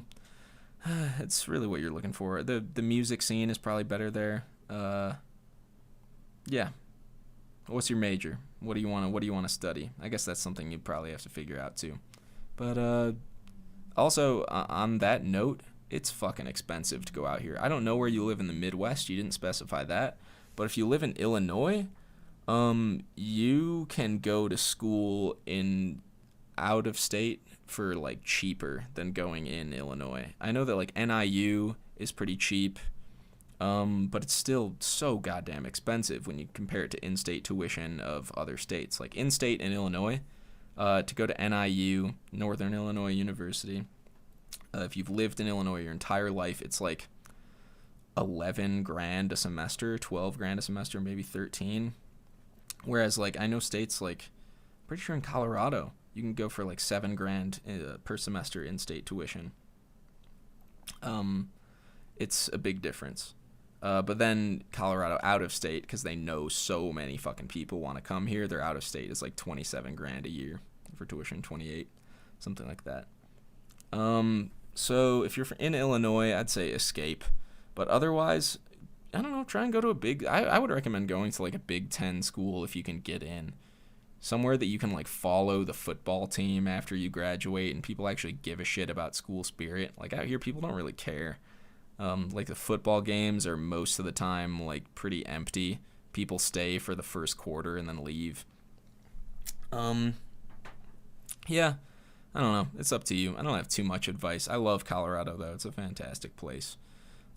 it's really what you're looking for. The music scene is probably better there. Yeah. What's your major? What do you want to study? I guess that's something you'd probably have to figure out too. But also on that note, it's fucking expensive to go out here. I don't know where you live in the Midwest. You didn't specify that. But if you live in Illinois, you can go to school in out of state for like cheaper than going in Illinois. I know that like NIU is pretty cheap, but it's still so goddamn expensive when you compare it to in-state tuition of other states. Like in-state in Illinois, to go to NIU, Northern Illinois University, if you've lived in Illinois your entire life, it's like 11 grand a semester, 12 grand a semester, maybe 13. Whereas like I know states like, pretty sure in Colorado, you can go for like 7 grand per semester in-state tuition. It's a big difference. But then Colorado out of state, because they know so many fucking people want to come here, their out of state is like 27 grand a year for tuition, 28, something like that. So if you're in Illinois, I'd say escape. But otherwise, I don't know, try and go to a big, I would recommend going to like a Big Ten school if you can get in. Somewhere that you can like follow the football team after you graduate and people actually give a shit about school spirit. Like out here, people don't really care. Like the football games are most of the time like pretty empty. People stay for the first quarter and then leave. Yeah, I don't know. It's up to you. I don't have too much advice. I love Colorado though. It's a fantastic place.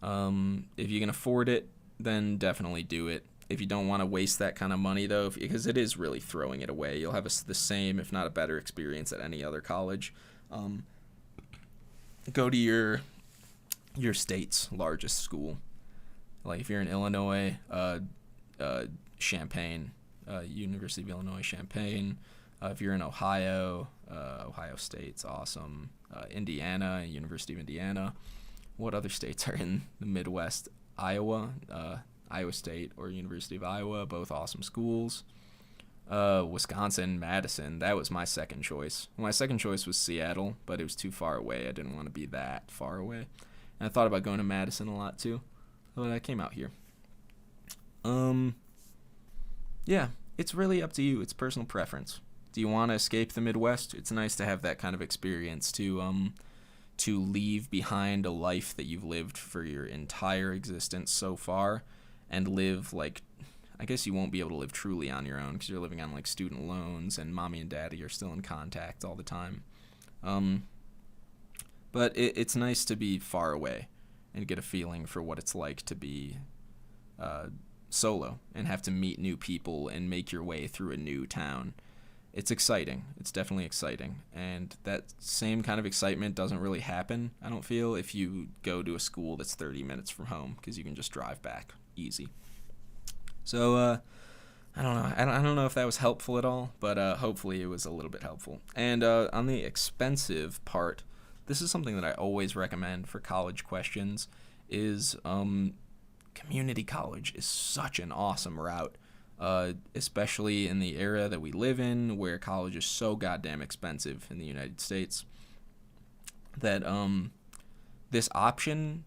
If you can afford it, then definitely do it. If you don't want to waste that kind of money, though, because it is really throwing it away, you'll have the same, if not a better experience at any other college. Go to your state's largest school. Like if you're in Illinois, Champaign, University of Illinois, Champaign. If you're in Ohio, Ohio State's awesome. Indiana, University of Indiana. What other states are in the Midwest? Iowa, Iowa State or University of Iowa, both awesome schools. Wisconsin, Madison, that was my second choice. My second choice was Seattle, but it was too far away. I didn't want to be that far away. And I thought about going to Madison a lot too, but I came out here. Yeah, it's really up to you. It's personal preference. Do you want to escape the Midwest? It's nice to have that kind of experience to leave behind a life that you've lived for your entire existence so far and live like, I guess you won't be able to live truly on your own because you're living on like student loans and mommy and daddy are still in contact all the time. But it's nice to be far away and get a feeling for what it's like to be solo and have to meet new people and make your way through a new town. It's exciting. It's definitely exciting. And that same kind of excitement doesn't really happen, I don't feel, if you go to a school that's 30 minutes from home because you can just drive back easy. So, I don't know. I don't know if that was helpful at all, but hopefully it was a little bit helpful. And on the expensive part, this is something that I always recommend for college questions, is community college is such an awesome route. Especially in the era that we live in, where college is so goddamn expensive in the United States, that this option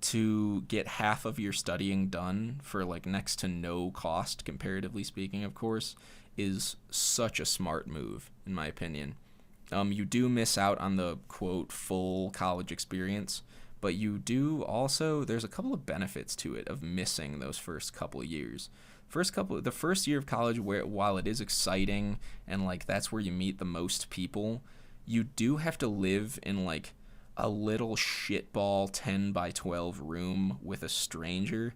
to get half of your studying done for like next to no cost, comparatively speaking, of course, is such a smart move, in my opinion. You do miss out on the, quote, full college experience, but you do also, there's a couple of benefits to it of missing those first couple of years. The first year of college, where while it is exciting and like that's where you meet the most people, you do have to live in like a little shitball 10 by 12 room with a stranger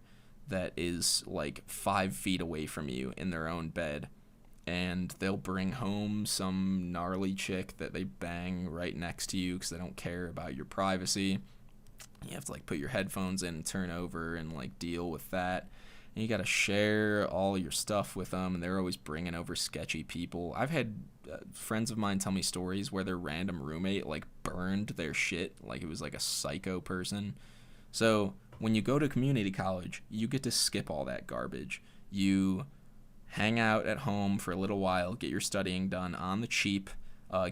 that is like 5 feet away from you in their own bed, and they'll bring home some gnarly chick that they bang right next to you because they don't care about your privacy. You have to like put your headphones in and turn over and like deal with that. And you got to share all your stuff with them, and they're always bringing over sketchy people. I've had friends of mine tell me stories where their random roommate, like, burned their shit, like it was like a psycho person. So when you go to community college, you get to skip all that garbage. You hang out at home for a little while, get your studying done on the cheap,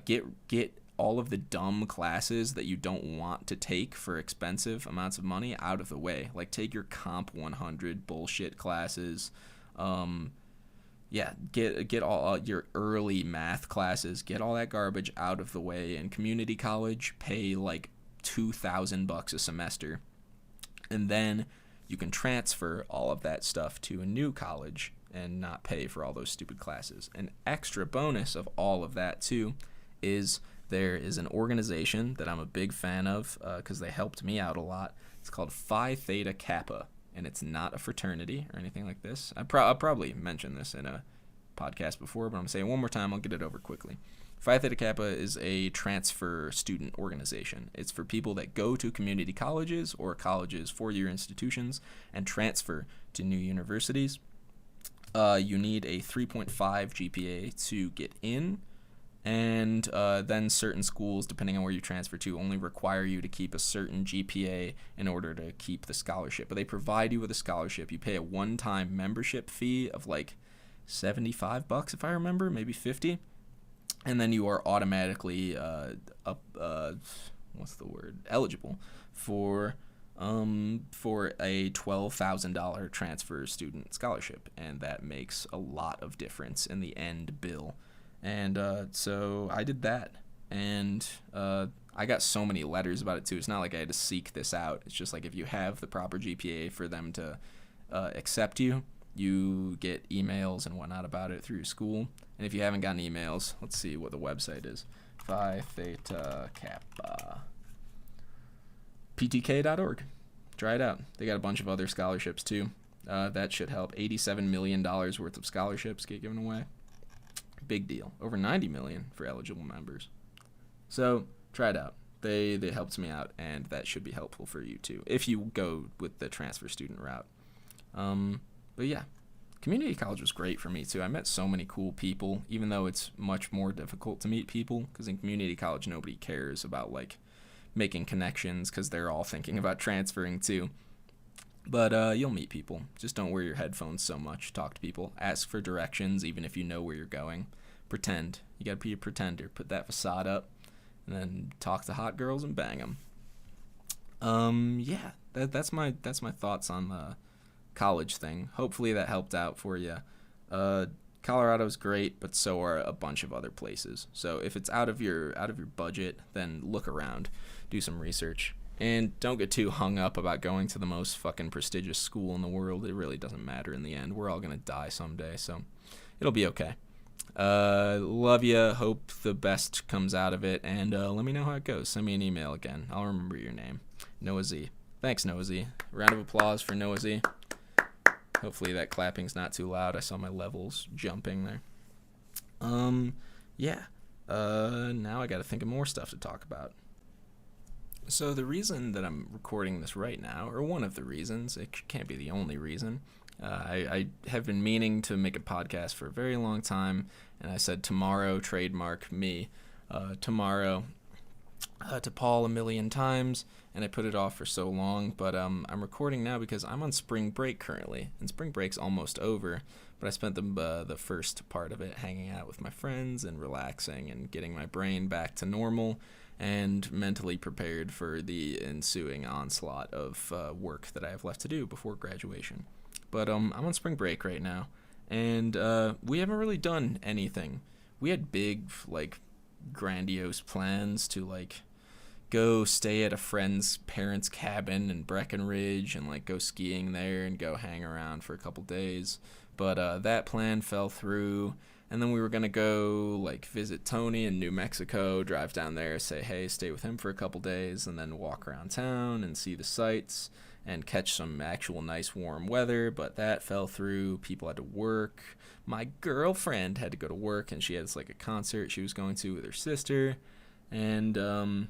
get all of the dumb classes that you don't want to take for expensive amounts of money out of the way. Like take your Comp 100 bullshit classes. Get all your early math classes, get all that garbage out of the way. In community college, pay like $2,000 a semester. And then you can transfer all of that stuff to a new college and not pay for all those stupid classes. An extra bonus of all of that too is there is an organization that I'm a big fan of because they helped me out a lot. It's called Phi Theta Kappa, and it's not a fraternity or anything like this. I'll probably mention this in a podcast before, but I'm saying it one more time. I'll get it over quickly. Phi Theta Kappa is a transfer student organization. It's for people that go to community colleges or colleges, four-year institutions, and transfer to new universities. You need a 3.5 GPA to get in, and then certain schools, depending on where you transfer to, only require you to keep a certain GPA in order to keep the scholarship. But they provide you with a scholarship. You pay a one-time membership fee of like $75 if I remember, maybe 50, and then you are automatically eligible for a $12,000 transfer student scholarship, and that makes a lot of difference in the end bill. And so I did that, and I got so many letters about it too. It's not like I had to seek this out. It's just like if you have the proper GPA for them to accept you, you get emails and whatnot about it through your school. And if you haven't gotten emails, let's see what the website is. Phi Theta Kappa. PTK.org. Try it out. They got a bunch of other scholarships too. That should help. $87 million worth of scholarships get given away. Big deal. Over $90 million for eligible members. So try it out. They helped me out, and that should be helpful for you too if you go with the transfer student route. But yeah, community college was great for me too. I met so many cool people, even though it's much more difficult to meet people, because in community college nobody cares about like making connections because they're all thinking about transferring too. But you'll meet people. Just don't wear your headphones so much. Talk to people. Ask for directions even if you know where you're going. Pretend. You gotta be a pretender. Put that facade up, and then talk to hot girls and bang them. Yeah, that's my thoughts on the college thing. Hopefully that helped out for you. Colorado's great, but so are a bunch of other places. So if it's out of your budget, then look around, do some research, and don't get too hung up about going to the most fucking prestigious school in the world. It really doesn't matter in the end. We're all gonna die someday, so it'll be okay. Love ya. Hope the best comes out of it, and let me know how it goes. Send me an email again. I'll remember your name. Noah Z. Thanks, Noah Z. Round of applause for Noah Z. Hopefully that clapping's not too loud. I saw my levels jumping there. Yeah. Now I gotta think of more stuff to talk about. So the reason that I'm recording this right now, or one of the reasons, it can't be the only reason, I have been meaning to make a podcast for a very long time, and I said tomorrow, trademark me, tomorrow, to Paul a million times, and I put it off for so long, but I'm recording now because I'm on spring break currently, and spring break's almost over, but I spent the first part of it hanging out with my friends and relaxing and getting my brain back to normal and mentally prepared for the ensuing onslaught of work that I have left to do before graduation. But I'm on spring break right now, and we haven't really done anything. We had big, like, grandiose plans to, like, go stay at a friend's parents' cabin in Breckenridge and like go skiing there and go hang around for a couple days. But that plan fell through, and then we were gonna go like visit Tony in New Mexico, drive down there, say hey, stay with him for a couple days, and then walk around town and see the sights and catch some actual nice warm weather. But that fell through. People had to work. My girlfriend had to go to work, and she has like a concert she was going to with her sister, and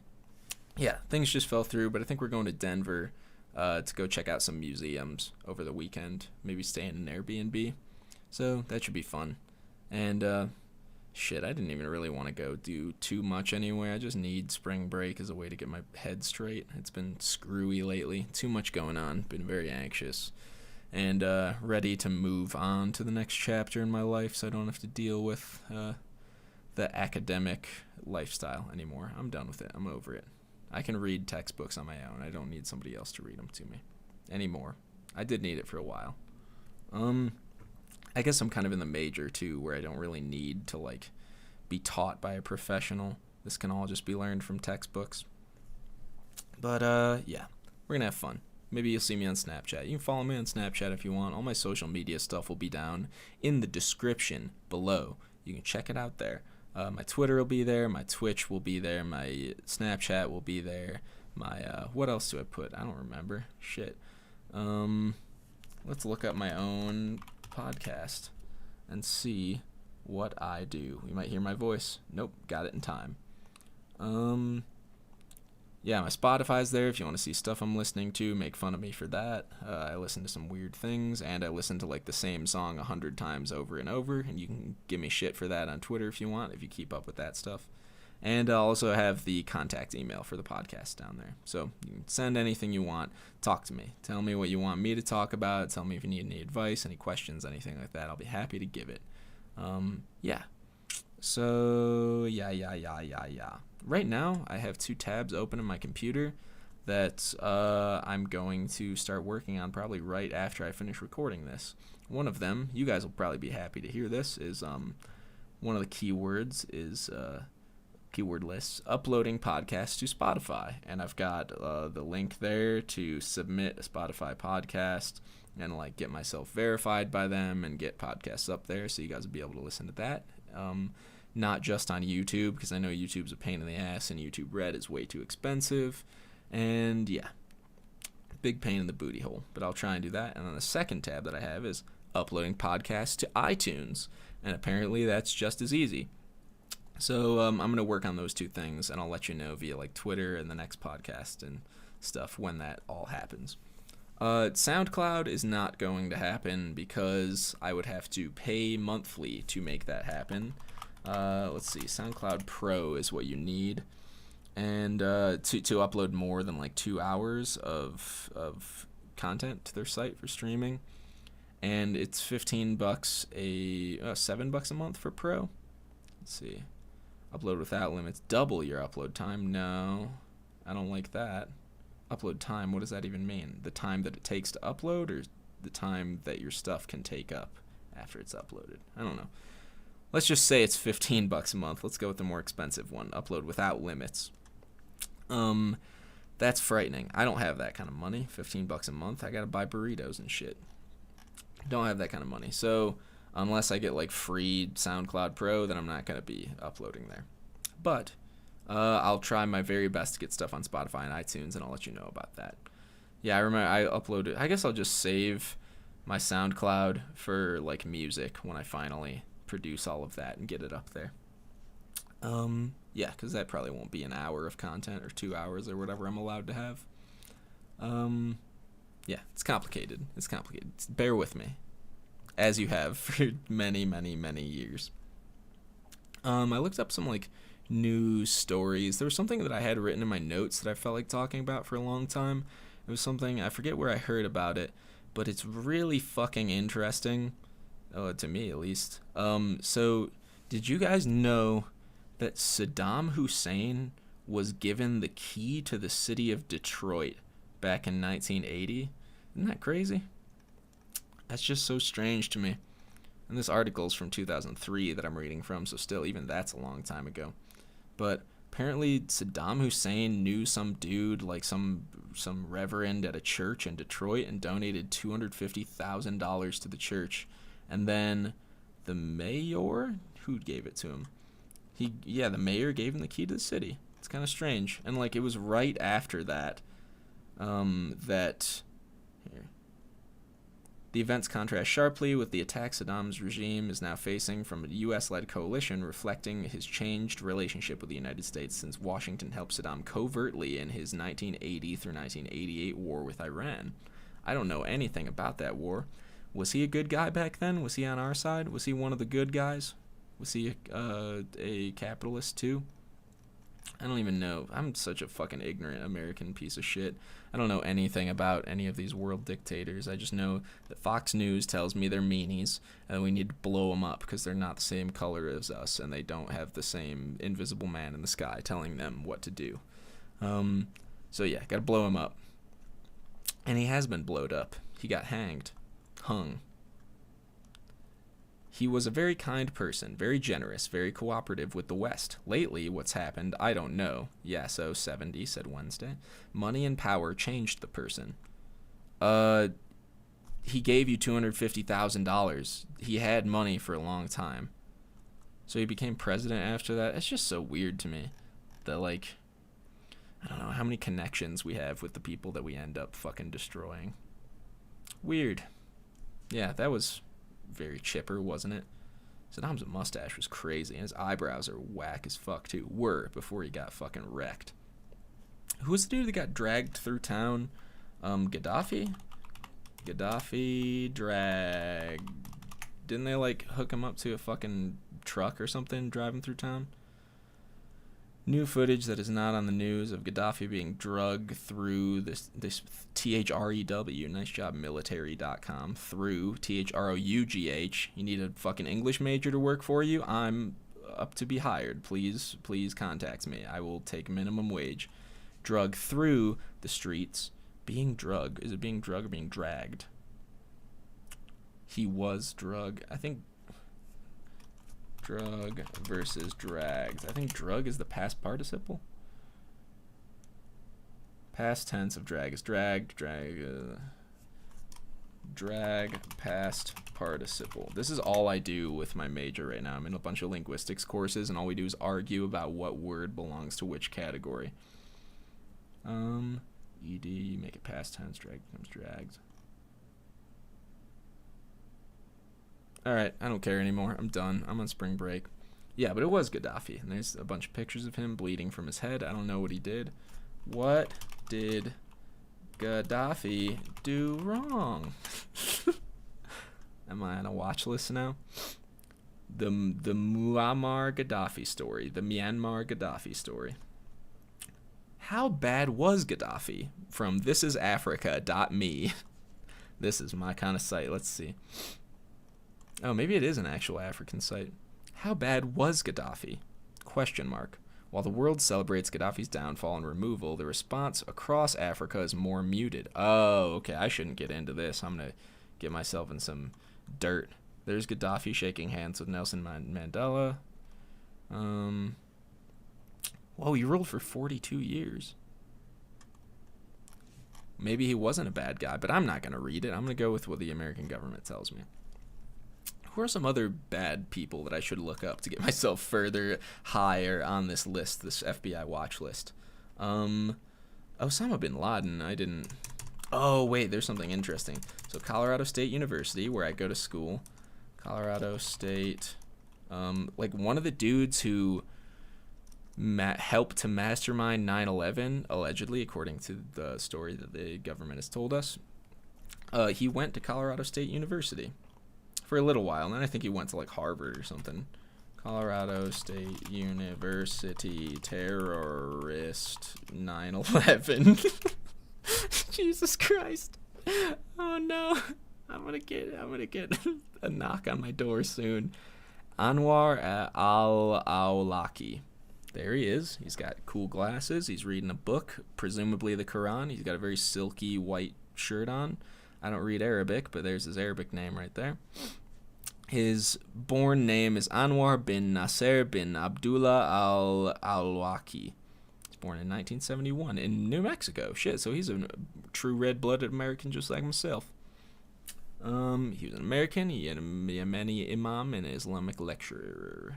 yeah, things just fell through, but I think we're going to Denver to go check out some museums over the weekend, maybe stay in an Airbnb, so that should be fun. And shit, I didn't even really want to go do too much anyway. I just need spring break as a way to get my head straight. It's been screwy lately, too much going on, been very anxious, and ready to move on to the next chapter in my life so I don't have to deal with the academic lifestyle anymore. I'm done with it. I'm over it. I can read textbooks on my own. I don't need somebody else to read them to me anymore. I did need it for a while. I guess I'm kind of in the major too, where I don't really need to like be taught by a professional. This can all just be learned from textbooks. But yeah, we're gonna have fun. Maybe you'll see me on Snapchat. You can follow me on Snapchat if you want. All my social media stuff will be down in the description below. You can check it out there. My Twitter will be there. My Twitch will be there. My Snapchat will be there. My what else do I put? I don't remember. Shit. Let's look up my own podcast and see what I do. You might hear my voice. Nope, got it in time. Yeah, my Spotify's there if you want to see stuff I'm listening to. Make fun of me for that. I listen to some weird things, and I listen to like the same song 100 times over and over, and you can give me shit for that on Twitter if you want, if you keep up with that stuff. And I'll also have the contact email for the podcast down there. So you can send anything you want. Talk to me. Tell me what you want me to talk about. Tell me if you need any advice, any questions, anything like that. I'll be happy to give it. Yeah. So, yeah. Right now, I have 2 tabs open on my computer that I'm going to start working on probably right after I finish recording this. One of them, you guys will probably be happy to hear this, is one of the keywords is keyword lists, uploading podcasts to Spotify. And I've got the link there to submit a Spotify podcast and like get myself verified by them and get podcasts up there so you guys will be able to listen to that. Not just on YouTube, because I know YouTube's a pain in the ass and YouTube Red is way too expensive. And yeah, big pain in the booty hole. But I'll try and do that. And then the second tab that I have is uploading podcasts to iTunes. And apparently that's just as easy. So I'm going to work on those 2 things, and I'll let you know via like Twitter and the next podcast and stuff when that all happens. SoundCloud is not going to happen because I would have to pay monthly to make that happen. Let's see, SoundCloud Pro is what you need, and to upload more than like 2 hours of content to their site for streaming, and it's $15 $7 a month for Pro. Let's see, upload without limits, double your upload time. No, I don't like that. Upload time, what does that even mean? The time that it takes to upload, or the time that your stuff can take up after it's uploaded? I don't know. Let's just say it's $15 a month. Let's go with the more expensive one, upload without limits. That's frightening. I don't have that kind of money. $15 a month. I gotta buy burritos and shit. Don't have that kind of money. So unless I get like free SoundCloud Pro, then I'm not gonna be uploading there. But I'll try my very best to get stuff on Spotify and iTunes, and I'll let you know about that. Yeah, I remember I uploaded. I guess I'll just save my SoundCloud for like music when I finally produce all of that and get it up there. Yeah, because that probably won't be an hour of content or 2 hours or whatever I'm allowed to have. Yeah, it's complicated. Bear with me, as you have for many, many, many years. I looked up some like news stories. There was something that I had written in my notes that I felt like talking about for a long time. It was something, I forget where I heard about it, but it's really fucking interesting, to me at least. So did you guys know that Saddam Hussein was given the key to the city of Detroit back in 1980? Isn't that crazy? That's just so strange to me. And this article is from 2003 that I'm reading from, so still, even that's a long time ago. But apparently Saddam Hussein knew some dude, like some reverend at a church in Detroit, and donated $250,000 to the church. And then the mayor, who gave it to him? The mayor gave him the key to the city. It's kind of strange. And like it was right after that, the events contrast sharply with the attack Saddam's regime is now facing from a U.S.-led coalition, reflecting his changed relationship with the United States since Washington helped Saddam covertly in his 1980 through 1988 war with Iran. I don't know anything about that war. Was he a good guy back then? Was he on our side? Was he one of the good guys? Was he a capitalist too? I don't even know. I'm such a fucking ignorant American piece of shit. I don't know anything about any of these world dictators. I just know that Fox News tells me they're meanies and we need to blow them up because they're not the same color as us and they don't have the same invisible man in the sky telling them what to do. So yeah, gotta blow him up. And he has been blowed up. He got hung. He was a very kind person, very generous, very cooperative with the West. Lately, what's happened, I don't know. Yasso 70 said Wednesday. Money and power changed the person. He gave you $250,000. He had money for a long time. So he became president after that. It's just so weird to me that, like, I don't know how many connections we have with the people that we end up fucking destroying. Weird. Yeah, that was very chipper, wasn't it? Saddam's mustache was crazy, and his eyebrows are whack as fuck, too. Before he got fucking wrecked. Who was the dude that got dragged through town? Gaddafi? Gaddafi dragged... Didn't they, like, hook him up to a fucking truck or something driving through town? New footage that is not on the news of Gaddafi being drugged through this THREW, nice job, military.com, through THROUGH. You need a fucking English major to work for you? I'm up to be hired. Please contact me. I will take minimum wage. Drug through the streets. Being drugged. Is it being drugged or being dragged? He was drug. I think drug versus dragged. I think drug is the past participle. Past tense of drag is dragged. Drag past participle. This is all I do with my major right now. I'm in a bunch of linguistics courses, and all we do is argue about what word belongs to which category. ED, you make it past tense, drag becomes dragged. Alright, I don't care anymore. I'm done. I'm on spring break. Yeah, but it was Gaddafi. And there's a bunch of pictures of him bleeding from his head. I don't know what he did. What did Gaddafi do wrong? Am I on a watch list now? The Muammar Gaddafi story. The Myanmar Gaddafi story. How bad was Gaddafi? From thisisafrica.me. This is my kind of site. Let's see. Oh, maybe it is an actual African site. How bad was Gaddafi? Question mark. While the world celebrates Gaddafi's downfall and removal, the response across Africa is more muted. Oh, okay. I shouldn't get into this. I'm going to get myself in some dirt. There's Gaddafi shaking hands with Nelson Mandela. Whoa, he ruled for 42 years. Maybe he wasn't a bad guy, but I'm not going to read it. I'm going to go with what the American government tells me. Who are some other bad people that I should look up to get myself further higher on this list, this FBI watch list? Osama bin Laden, I didn't... Oh, wait, there's something interesting. So Colorado State University, where I go to school. Colorado State... like, one of the dudes who helped to mastermind 9/11, allegedly, according to the story that the government has told us, he went to Colorado State University for a little while, and then I think he went to like Harvard or something. Colorado State University terrorist 9/11. Jesus Christ! Oh no! I'm gonna get a knock on my door soon. Anwar al-Awlaki. There he is. He's got cool glasses. He's reading a book, presumably the Quran. He's got a very silky white shirt on. I don't read Arabic, but there's his Arabic name right there. His born name is Anwar bin Nasser bin Abdullah al-Awlaki. He's born in 1971 in New Mexico. Shit, so he's a true red-blooded American just like myself. He was an American. He had a Yemeni imam and an Islamic lecturer.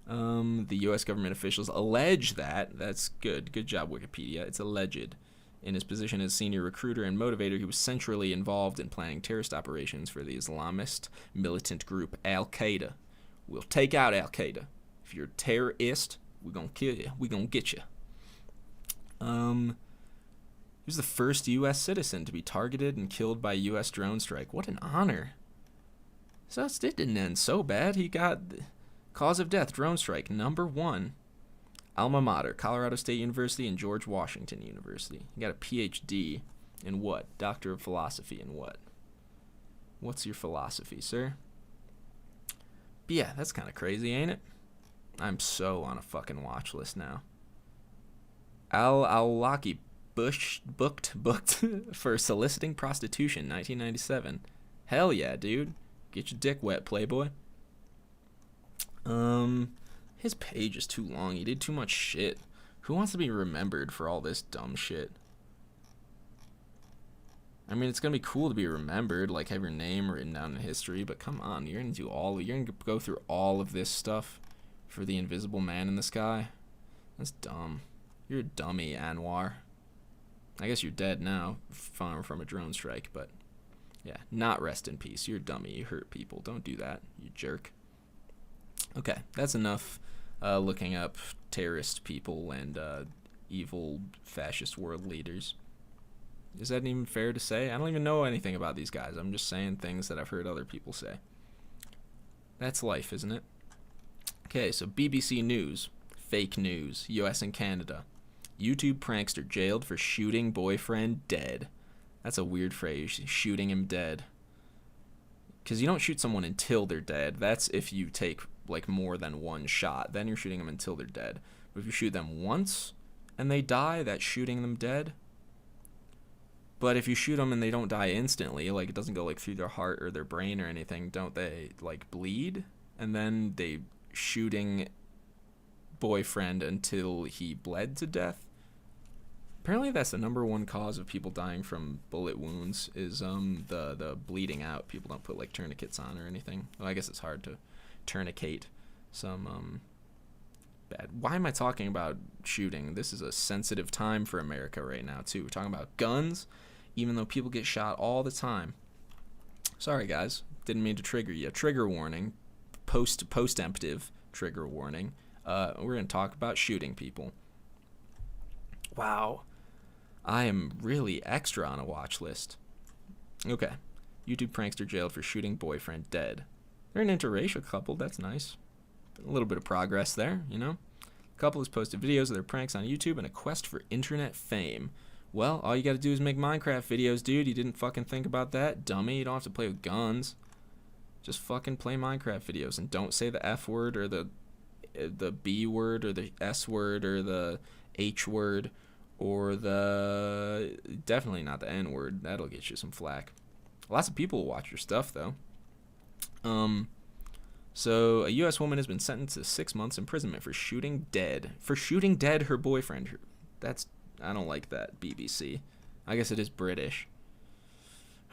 The U.S. government officials allege that's good job, Wikipedia, it's alleged, in his position as senior recruiter and motivator, he was centrally involved in planning terrorist operations for the Islamist militant group Al-Qaeda. We'll take out Al-Qaeda. If you're a terrorist, we're going to kill you. We're going to get you. He was the first U.S. citizen to be targeted and killed by a U.S. drone strike. What an honor. So it didn't end so bad. He got... Cause of death, drone strike, number 1. Alma mater, Colorado State University and George Washington University. He got a PhD in what? Doctor of Philosophy in what? What's your philosophy, sir? But yeah, that's kind of crazy, ain't it? I'm so on a fucking watch list now. Al-Awlaki booked for soliciting prostitution, 1997. Hell yeah, dude. Get your dick wet, playboy. His page is too long. He did too much shit. Who wants to be remembered for all this dumb shit? I mean, it's gonna be cool to be remembered, like have your name written down in history. But come on, you're gonna go through all of this stuff for the invisible man in the sky. That's dumb. You're a dummy, Anwar. I guess you're dead now from a drone strike, but yeah, not rest in peace. You're a dummy. You hurt people. Don't do that, you jerk. Okay, that's enough looking up terrorist people and evil fascist world leaders. Is that even fair to say? I don't even know anything about these guys. I'm just saying things that I've heard other people say. That's life, isn't it? Okay, so BBC News. Fake news. US and Canada. YouTube prankster jailed for shooting boyfriend dead. That's a weird phrase, shooting him dead. Because you don't shoot someone until they're dead. That's if you take like more than one shot. Then you're shooting them until they're dead. But if you shoot them once and they die, that's shooting them dead. But if you shoot them and they don't die instantly, like it doesn't go like through their heart or their brain or anything, don't they like bleed? And then they shooting boyfriend until he bled to death. Apparently that's the number one cause of people dying from bullet wounds is the bleeding out. People don't put like tourniquets on or anything. Well, I guess it's hard to tourniquet some bad. Why am I talking about shooting? This is a sensitive time for America right now too. We're talking about guns, even though people get shot all the time. Sorry guys, didn't mean to trigger you. Trigger warning, post-emptive trigger warning. We're gonna talk about shooting people. Wow, I am really extra on a watch list. Okay, YouTube prankster jailed for shooting boyfriend dead. They're an interracial couple. That's nice. A little bit of progress there, you know. The couple has posted videos of their pranks on YouTube in a quest for internet fame. Well, all you gotta do is make Minecraft videos, dude. You didn't fucking think about that, dummy. You don't have to play with guns. Just fucking play Minecraft videos and don't say the F word or the B word or the S word or the H word or the definitely not the N word. That'll get you some flack. Lots of people will watch your stuff though. So a U.S. woman has been sentenced to 6 months imprisonment for shooting dead her boyfriend. I don't like that, BBC. I guess it is British.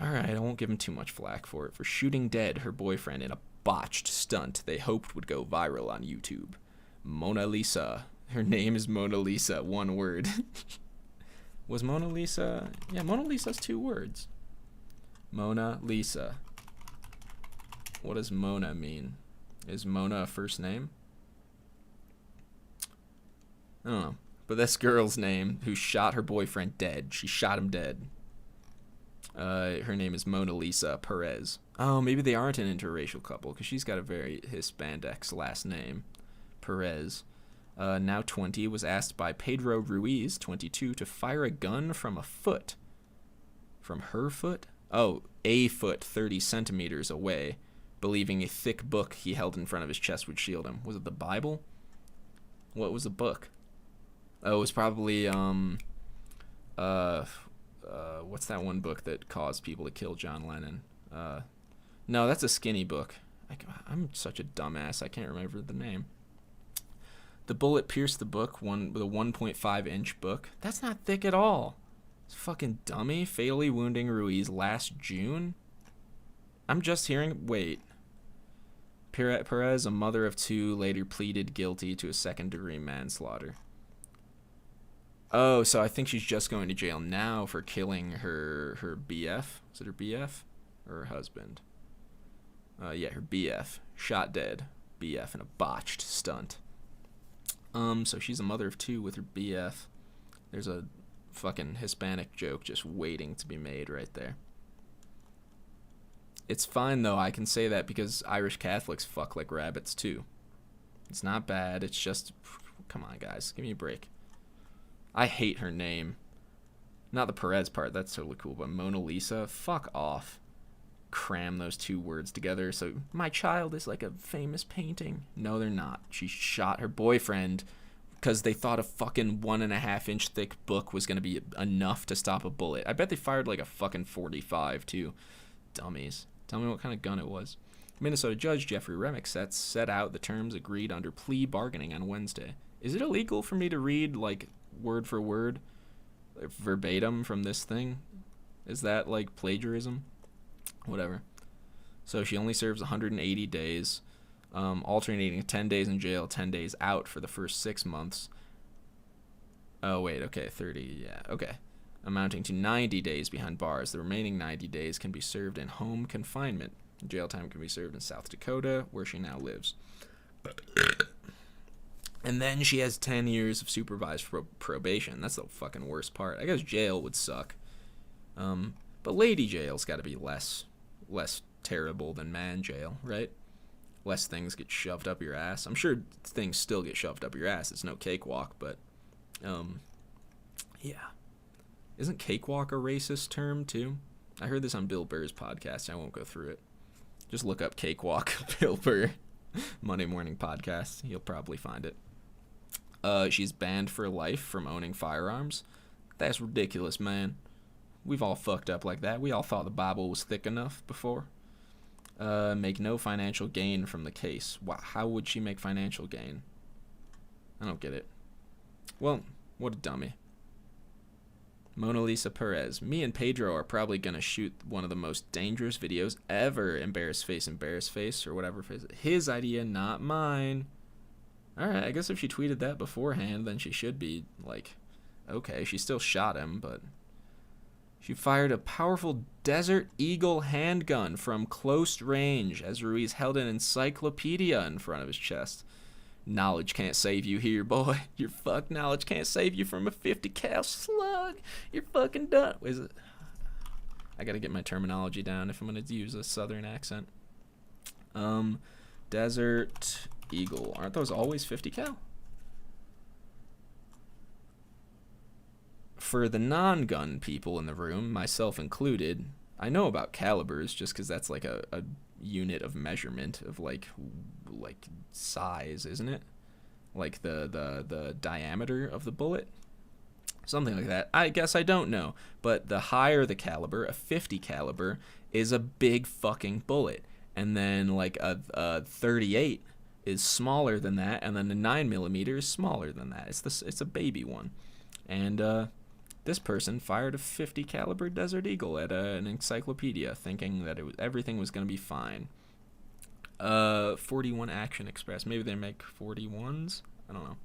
Alright, I won't give him too much flack for it. For shooting dead her boyfriend in a botched stunt they hoped would go viral on YouTube. Mona Lisa. Her name is Mona Lisa, one word. Was Mona Lisa? Yeah, Mona Lisa's 2 words. Mona Lisa. What does Mona mean? Is Mona a first name? I don't know. But this girl's name, who shot her boyfriend dead, she shot him dead. Her name is Mona Lisa Perez. Oh, maybe they aren't an interracial couple, because she's got a very Hispanic last name. Perez, now 20, was asked by Pedro Ruiz, 22, to fire a gun from a foot. From her foot? Oh, a foot 30 centimeters away, believing a thick book he held in front of his chest would shield him. Was it the Bible? What was the book? Oh, it was probably, what's that one book that caused people to kill John Lennon? No, that's a skinny book. I'm such a dumbass, I can't remember the name. The bullet pierced the book, with a 1.5-inch book. That's not thick at all. It's fucking dummy, fatally wounding Ruiz last June? I'm just hearing, wait. Perez, a mother of 2, later pleaded guilty to a second-degree manslaughter. Oh, so I think she's just going to jail now for killing her BF. Is it her BF? Or her husband? Yeah, her BF. Shot dead. BF in a botched stunt. So she's a mother of 2 with her BF. There's a fucking Hispanic joke just waiting to be made right there. It's fine, though. I can say that because Irish Catholics fuck like rabbits, too. It's not bad. It's just... Come on, guys. Give me a break. I hate her name. Not the Perez part. That's totally cool. But Mona Lisa? Fuck off. Cram those 2 words together. So, my child is like a famous painting. No, they're not. She shot her boyfriend because they thought a fucking 1.5-inch thick book was going to be enough to stop a bullet. I bet they fired like a fucking 45, too. Dummies. Tell me what kind of gun it was. Minnesota Judge Jeffrey Remick set out the terms agreed under plea bargaining on Wednesday. Is it illegal for me to read, like, word for word, verbatim from this thing? Is that like plagiarism? Whatever. So she only serves 180 days, alternating 10 days in jail, 10 days out for the first 6 months. Oh, wait, okay, 30, yeah, okay. Amounting to 90 days behind bars. The remaining 90 days can be served in home confinement. Jail time can be served in South Dakota, where she now lives. And then she has 10 years of supervised probation. That's the fucking worst part. I guess jail would suck. But lady jail's got to be less terrible than man jail, right? Less things get shoved up your ass. I'm sure things still get shoved up your ass. It's no cakewalk, but, yeah. Isn't cakewalk a racist term, too? I heard this on Bill Burr's podcast. I won't go through it. Just look up cakewalk, Bill Burr, Monday Morning Podcast. You'll probably find it. She's banned for life from owning firearms. That's ridiculous, man. We've all fucked up like that. We all thought the Bible was thick enough before. Make no financial gain from the case. Wow, how would she make financial gain? I don't get it. Well, what a dummy. Mona Lisa Perez. Me and Pedro are probably going to shoot one of the most dangerous videos ever. Embarrass face, or whatever. His idea, not mine. Alright, I guess if she tweeted that beforehand, then she should be, like, okay. She still shot him, but... She fired a powerful Desert Eagle handgun from close range as Ruiz held an encyclopedia in front of his chest. Knowledge can't save you here, boy. Your fuck knowledge can't save you from a 50 cal slug. You're fucking done. Is it? I gotta get my terminology down if I'm gonna use a southern accent. Desert Eagle. Aren't those always 50 cal? For the non-gun people in the room, myself included, I know about calibers just because that's like a unit of measurement of like size, isn't it? Like the diameter of the bullet, something like that. I guess I don't know, but the higher the caliber, a 50 caliber is a big fucking bullet, and then like a 38 is smaller than that, and then the 9mm is smaller than that. It's a baby one, and this person fired a 50 caliber Desert Eagle at an encyclopedia, thinking that everything was going to be fine. 41 Action Express. Maybe they make 41s? I don't know.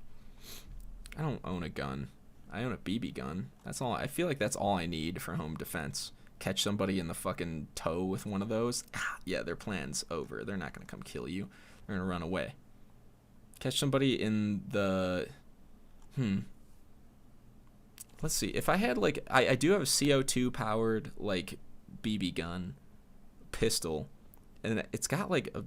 I don't own a gun. I own a BB gun. That's all. I feel like that's all I need for home defense. Catch somebody in the fucking toe with one of those. Yeah, their plan's over. They're not going to come kill you. They're going to run away. Catch somebody in the... Let's see. If I had, like... I do have a CO2 powered, like, BB gun pistol. And it's got, like, a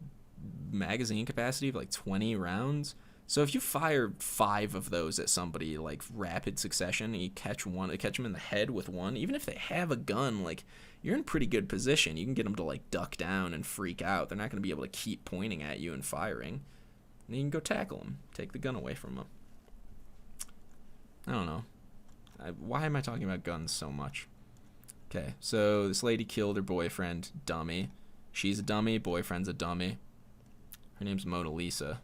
magazine capacity of, like, 20 rounds. So if you fire 5 of those at somebody, like, rapid succession, and you catch them in the head with one, even if they have a gun, like, you're in pretty good position. You can get them to, like, duck down and freak out. They're not going to be able to keep pointing at you and firing. And you can go tackle them. Take the gun away from them. I don't know. Why am I talking about guns so much? Okay, so this lady killed her boyfriend, dummy. She's a dummy, boyfriend's a dummy. Her name's Mona Lisa.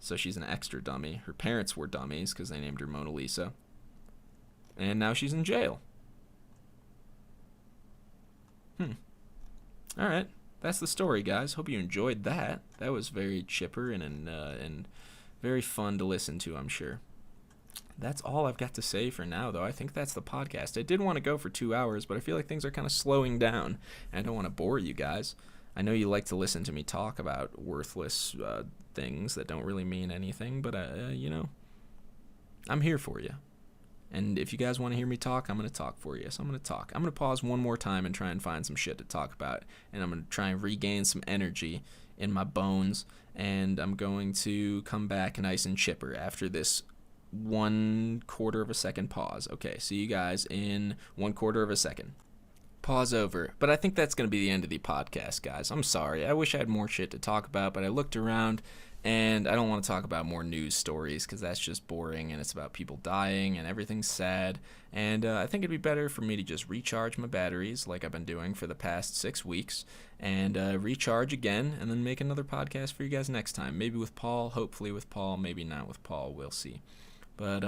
So she's an extra dummy. Her parents were dummies because they named her Mona Lisa. And now she's in jail. Alright, that's the story, guys. Hope you enjoyed that. That was very chipper and very fun to listen to, I'm sure. That's all I've got to say for now, though. I think that's the podcast. I did want to go for 2 hours, but I feel like things are kind of slowing down, and I don't want to bore you guys. I know you like to listen to me talk about worthless things that don't really mean anything, but, you know, I'm here for you. And if you guys want to hear me talk, I'm going to talk for you. So I'm going to talk. I'm going to pause one more time and try and find some shit to talk about, and I'm going to try and regain some energy in my bones, and I'm going to come back nice and chipper after this 1/4 of a second pause. Okay, see you guys in 1/4 of a second. Pause over. But I think that's going to be the end of the podcast, guys. I'm sorry. I wish I had more shit to talk about, but I looked around, and I don't want to talk about more news stories because that's just boring, and it's about people dying, and everything's sad. And I think it'd be better for me to just recharge my batteries like I've been doing for the past 6 weeks, and recharge again, and then make another podcast for you guys next time. Maybe with Paul, hopefully with Paul, maybe not with Paul. We'll see. But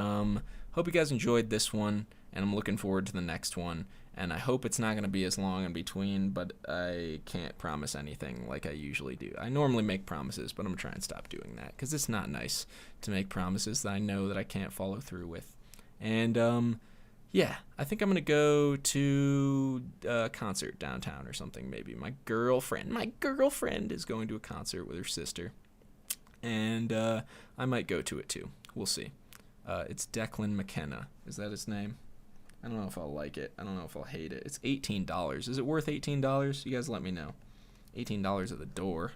hope you guys enjoyed this one, and I'm looking forward to the next one. And I hope it's not going to be as long in between, but I can't promise anything like I usually do. I normally make promises, but I'm trying to stop doing that because it's not nice to make promises that I know that I can't follow through with. And yeah, I think I'm going to go to a concert downtown or something maybe. My girlfriend is going to a concert with her sister, and I might go to it too. We'll see. It's Declan McKenna. Is that his name? I don't know if I'll like it. I don't know if I'll hate it. It's $18. Is it worth $18? You guys let me know. $18 at the door.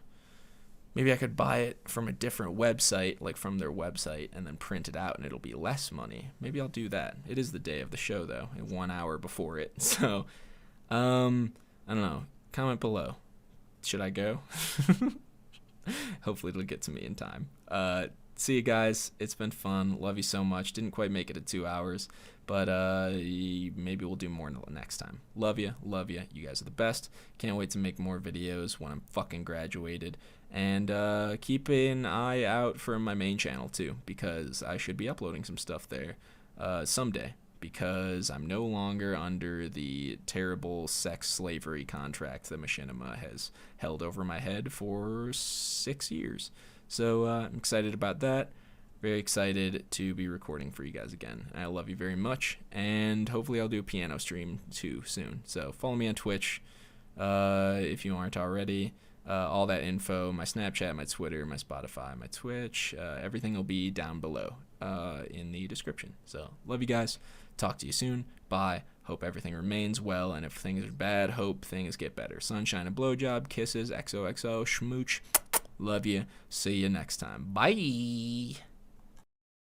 Maybe I could buy it from a different website, like from their website, and then print it out, and it'll be less money. Maybe I'll do that. It is the day of the show, though, 1 hour before it. So, I don't know. Comment below. Should I go? Hopefully it'll get to me in time. See you guys. It's been fun. Love you so much. Didn't quite make it at 2 hours, but maybe we'll do more next time. Love you. You guys are the best. Can't wait to make more videos when I'm fucking graduated. And keep an eye out for my main channel too, because I should be uploading some stuff there someday, because I'm no longer under the terrible sex slavery contract that Machinima has held over my head for 6 years. So I'm excited about that. Very excited to be recording for you guys again. I love you very much, and hopefully I'll do a piano stream too soon. So follow me on Twitch if you aren't already. All that info, my Snapchat, my Twitter, my Spotify, my Twitch, everything will be down below in the description. So love you guys. Talk to you soon. Bye. Hope everything remains well, and if things are bad, hope things get better. Sunshine and blowjob, kisses, XOXO, schmooch. Love you. See you next time. Bye.